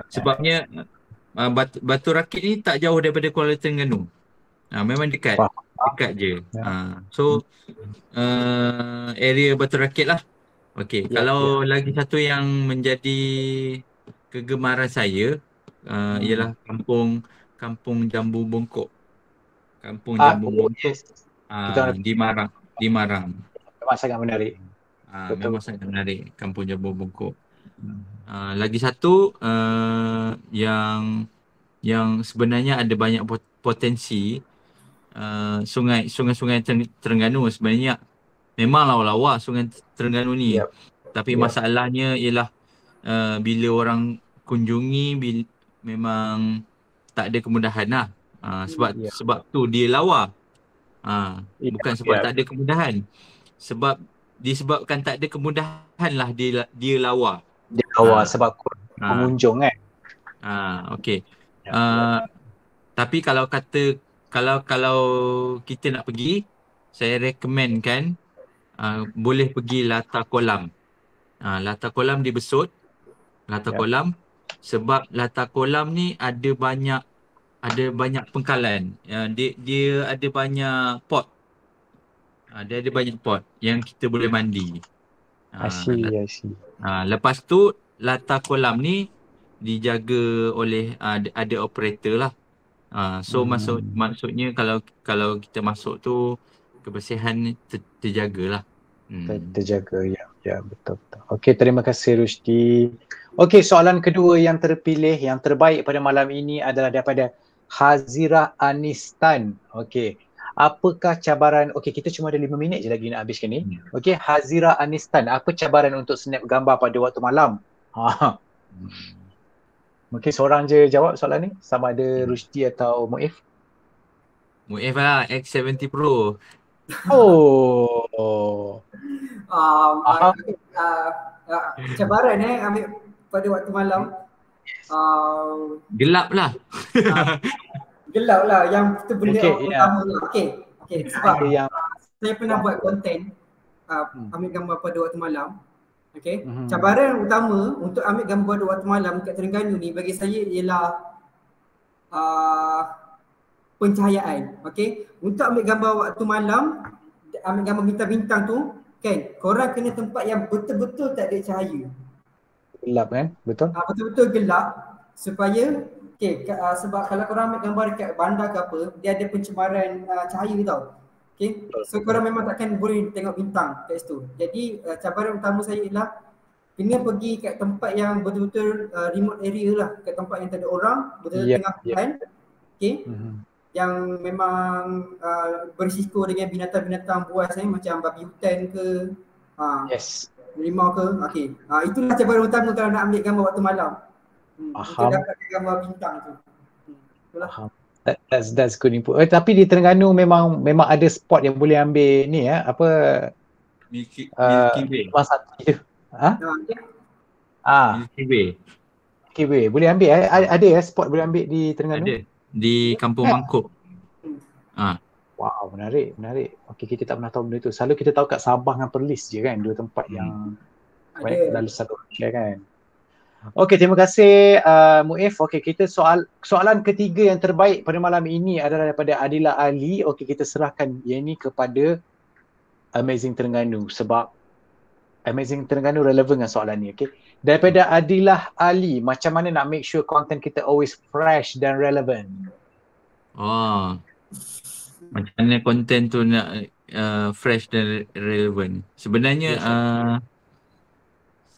Sebabnya Batu Rakit ni tak jauh daripada Kuala Terengganu. Memang dekat je. So area Batu Rakit lah. Okey, kalau lagi satu yang menjadi kegemaran saya ialah Kampung Jambu Bongkok. Kampung Jambu Bongkok di Marang. Memang sangat menarik. Memang sangat menarik Kampung Jambu Bongkok. Lagi satu yang sebenarnya ada banyak potensi, sungai-sungai Terengganu sebenarnya memang lawa Sungai Terengganu ni. Yep. Tapi Yep. masalahnya ialah bila orang kunjungi memang tak ada kemudahan lah. Yep. Sebab tu dia lawa. Yep. Bukan sebab Yep. tak ada kemudahan. Sebab disebabkan tak ada kemudahan lah dia lawa. Dia lawa sebab pengunjung kan. Okey. Yep. Tapi kalau kalau kita nak pergi, saya recommendkan boleh pergi Latar Kolam. Latar Kolam di Besut. Latar Yep. Kolam sebab Latar Kolam ni ada banyak pengkalan. Dia ada banyak pot. Dia ada banyak pot yang kita boleh mandi. I see. Lepas tu Latar Kolam ni dijaga oleh ada operator lah. So maksudnya kalau kita masuk tu kebersihan terjagalah. Terjaga, ya betul. Okey, terima kasih Rusdi. Okey, soalan kedua yang terpilih, yang terbaik pada malam ini adalah daripada Hazira Anistan. Okey, apakah cabaran, okey kita cuma ada 5 minit je lagi nak habiskan ni. Okey, Hazira Anistan, apa cabaran untuk snap gambar pada waktu malam? Mungkin seorang je jawab soalan ni, sama ada Rusdi atau Muif. Muif lah, X70 Pro. Cabaran ambil pada waktu malam. Gelap lah. Gelap lah yang itu benda utama lah. Okey, sebab saya pernah buat konten ambil gambar pada waktu malam. Okey. Cabaran utama untuk ambil gambar pada waktu malam kat Terengganu ni bagi saya ialah pencahayaan. Okey. Untuk ambil gambar waktu malam, ambil gambar bintang-bintang tu, kan, korang kena tempat yang betul-betul tak ada cahaya. Gelap kan? Betul? Betul-betul gelap supaya sebab kalau korang ambil gambar dekat bandar ke apa, dia ada pencemaran cahaya tau. Okay. So korang memang takkan boleh tengok bintang kat situ. Jadi cabaran utama saya ialah kena pergi kat tempat yang betul-betul remote area lah, kat tempat yang tak ada orang, betul-betul tengah hutan. Okay. Yang memang berisiko dengan binatang-binatang buas macam babi hutan ke, rimau ke. Okay. Itulah cabaran utama kalau nak ambil gambar waktu malam. Untuk dapat gambar bintang tu. Itulah. That's good input. Tapi di Terengganu memang ada spot yang boleh ambil ni apa Milky Way. Milky Way. Boleh ambil ada spot boleh ambil di Terengganu? Ada. Di Kampung Mangkuk. Wow, menarik. Okey, kita tak pernah tahu benda tu. Selalu kita tahu kat Sabah dengan Perlis je kan, dua tempat yang banyak dalam satu share kan. Okey, terima kasih Muif. Okey, kita soalan ketiga yang terbaik pada malam ini adalah daripada Adila Ali. Okey, kita serahkan yang ini kepada Amazing Terengganu sebab Amazing Terengganu relevan dengan soalan ni. Okey. Daripada Adilah Ali, macam mana nak make sure content kita always fresh dan relevant? Macam mana content tu nak fresh dan relevant? Sebenarnya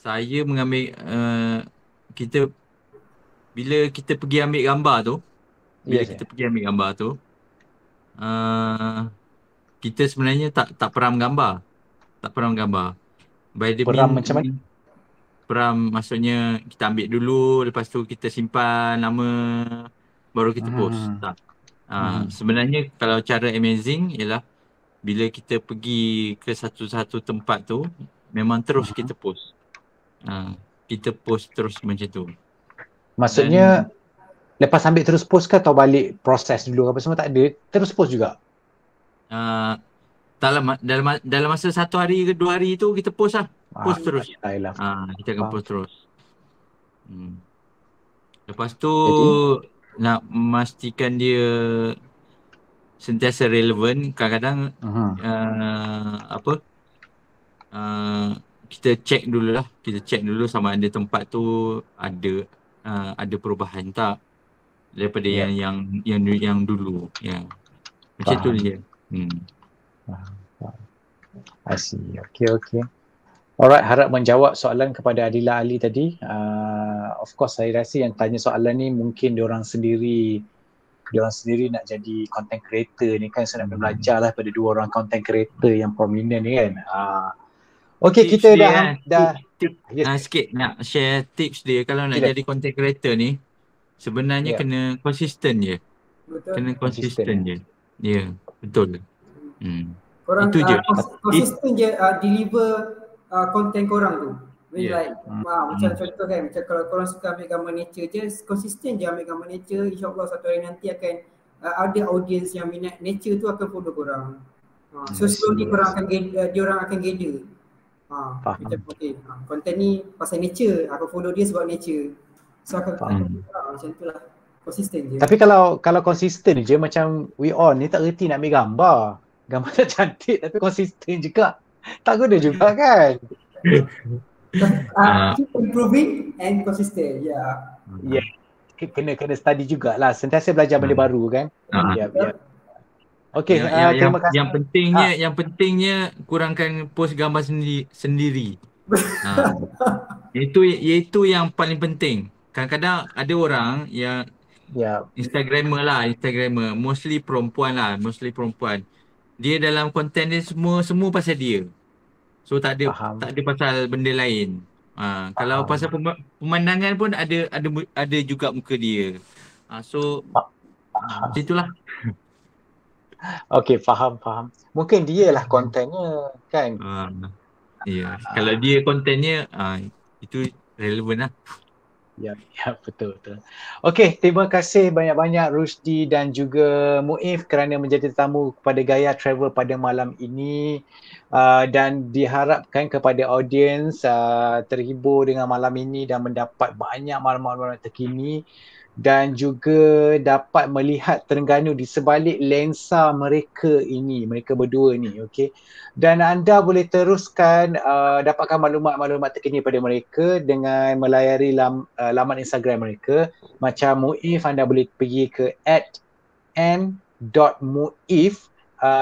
saya mengambil bila kita pergi ambil gambar tu, kita sebenarnya tak peram gambar. Peram macam mana? Peram maksudnya kita ambil dulu, lepas tu kita simpan lama, baru kita post. Tak. Sebenarnya kalau cara amazing ialah bila kita pergi ke satu-satu tempat tu, memang terus kita post. Kita post terus macam tu. Maksudnya lepas ambil terus post ke atau balik proses dulu apa semua tak ada? Terus post juga? Dalam masa 1 hari ke 2 hari tu kita post lah. Post terus. Kita akan post terus. Lepas tu nak memastikan dia sentiasa relevan, kadang-kadang kita check dulu sama ada tempat tu ada perubahan tak daripada yang dulu. Macam tu je. I see. Okay. Alright, harap menjawab soalan kepada Adila Ali tadi. Of course saya rasa yang tanya soalan ni mungkin diorang sendiri diorang sendiri nak jadi content creator ni kan. So nak belajar lah pada dua orang content creator yang prominent ni kan. Okay, Tips kita dia dah Tip, sikit nak share tips dia kalau nak Sila. jadi content creator ni. Sebenarnya Ya. kena konsisten je. Betul. Kena Konsisten, konsisten je. Ya, betul. Korang Itu je. konsisten je deliver konten korang tu. Yeah. Like macam contoh kan, macam kalau korang suka ambil gambar nature je, konsisten je ambil gambar nature, insyaAllah satu hari nanti akan ada audience yang minat nature tu akan follow korang. So slowly korang akan diorang akan gather. Macam konten ni pasal nature, aku follow dia sebab nature. So akan macam tu lah. Konsisten je. Tapi kalau konsisten je macam we all ni tak reti nak ambil gambar. Gambar tak cantik tapi konsisten juga. Tak guna juga kan? Keep improving and consistent. Yeah. Kena study jugalah. Sentiasa belajar benda baru kan? Ya. Okey, terima kasih. Yang pentingnya kurangkan post gambar sendiri. Itu yang paling penting. Kadang-kadang ada orang yang Instagramer, mostly perempuan. Dia dalam konten dia semua pasal dia. So tak ada pasal benda lain. Kalau pasal pemandangan pun ada juga muka dia. So macam itulah. Okey, faham. Mungkin dia lah kontennya kan. Ya. Kalau dia kontennya itu relevan lah. Ya, betul. Okey, terima kasih banyak-banyak Rusdi dan juga Muif kerana menjadi tetamu kepada Gaya Travel pada malam ini. Dan diharapkan kepada audiens terhibur dengan malam ini dan mendapat banyak maklumat-maklumat terkini dan juga dapat melihat Terengganu di sebalik lensa mereka berdua ni, okey. Dan anda boleh teruskan dapatkan maklumat-maklumat terkini pada mereka dengan melayari laman Instagram mereka. Macam Muif, anda boleh pergi ke @n.muif.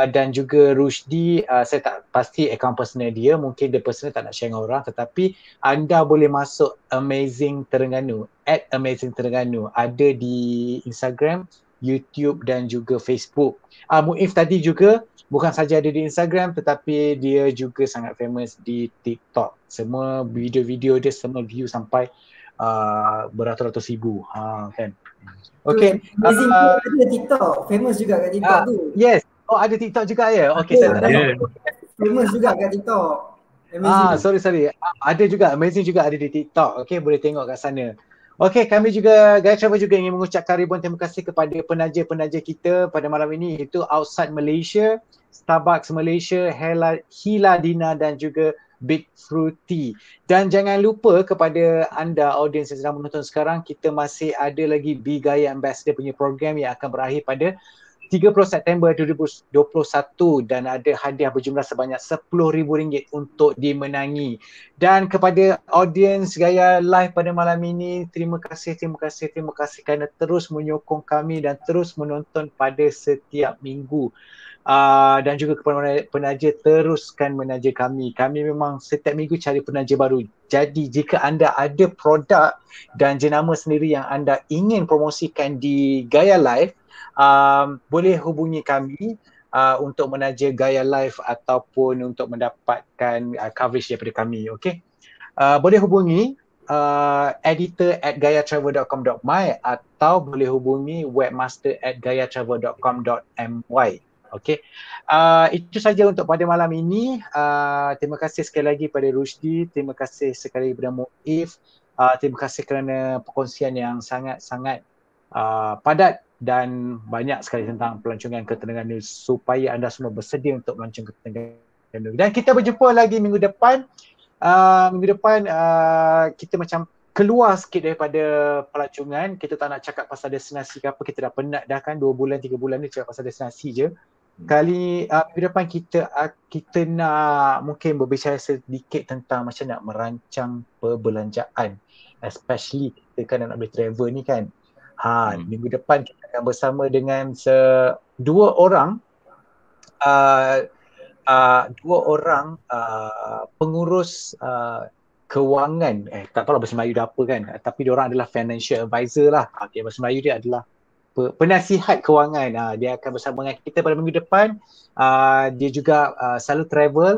Dan juga Rusdi, saya tak pasti akaun personal dia, mungkin dia personal tak nak share dengan orang, tetapi anda boleh masuk Amazing Terengganu, @Amazing Terengganu, ada di Instagram, YouTube dan juga Facebook. Muif tadi juga bukan saja ada di Instagram tetapi dia juga sangat famous di TikTok. Semua video-video dia semua view sampai beratus-ratus ribu kan. Okay. Amazing ada TikTok, famous juga kat TikTok tu. Yes. Ada TikTok juga ya? Okay, saya tak tahu. Famous juga kat TikTok. Sorry. Ada juga, Amazing juga ada di TikTok. Okay, boleh tengok kat sana. Okay, kami juga, Gaya Travel juga ingin mengucapkan ribuan terima kasih kepada penaja-penaja kita pada malam ini, iaitu Outside Malaysia, Starbucks Malaysia, Hiladina dan juga Big Fruity. Dan jangan lupa kepada anda audiens yang sedang menonton sekarang, kita masih ada lagi Be Gaya Ambassador punya program yang akan berakhir pada 30 September 2021 dan ada hadiah berjumlah sebanyak RM10,000 untuk dimenangi. Dan kepada audiens Gaya Live pada malam ini, terima kasih kerana terus menyokong kami dan terus menonton pada setiap minggu. Dan juga kepada penaja, teruskan menaja kami. Kami memang setiap minggu cari penaja baru. Jadi jika anda ada produk dan jenama sendiri yang anda ingin promosikan di Gaya Live, boleh hubungi kami untuk menaja Gaya Live ataupun untuk mendapatkan coverage daripada kami. Okay? Boleh hubungi editor@gayatravel.com.my atau boleh hubungi webmaster@gayatravel.com.my. Okay. Itu saja untuk pada malam ini. Terima kasih sekali lagi pada Rusdi, terima kasih sekali kepada Muif, terima kasih kerana perkongsian yang sangat-sangat padat dan banyak sekali tentang pelancongan ke Terengganu supaya anda semua bersedia untuk melancong ke Terengganu. Dan kita berjumpa lagi minggu depan. Kita macam keluar sikit daripada pelancongan. Kita tak nak cakap pasal destinasi ke apa, kita dah penat dah kan 2 bulan 3 bulan ni cakap pasal destinasi je. Kali minggu depan kita nak mungkin berbicara sedikit tentang macam nak merancang perbelanjaan, especially kita kan nak boleh travel ni kan. Minggu depan kita akan bersama dengan dua orang pengurus kewangan, tak tahu lah bahasa Melayu dia apa kan, tapi diorang adalah financial advisor lah. Bahasa Melayu dia adalah penasihat kewangan. Dia akan bersama dengan kita pada minggu depan. Dia juga selalu travel.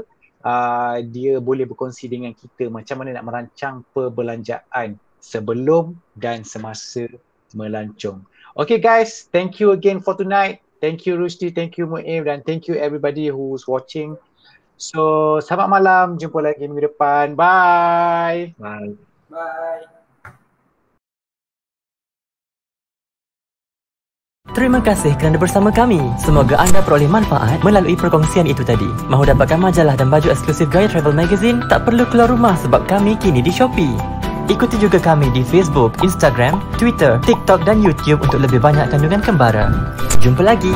Dia boleh berkongsi dengan kita macam mana nak merancang perbelanjaan sebelum dan semasa melancong. Okay guys, thank you again for tonight. Thank you Rusdi, thank you Mu'im, dan thank you everybody who's watching. So, selamat malam. Jumpa lagi minggu depan. Bye. Bye. Bye. Terima kasih kerana bersama kami. Semoga anda peroleh manfaat melalui perkongsian itu tadi. Mahu dapatkan majalah dan baju eksklusif Gaya Travel Magazine? Tak perlu keluar rumah sebab kami kini di Shopee. Ikuti juga kami di Facebook, Instagram, Twitter, TikTok dan YouTube untuk lebih banyak kandungan kembara. Jumpa lagi.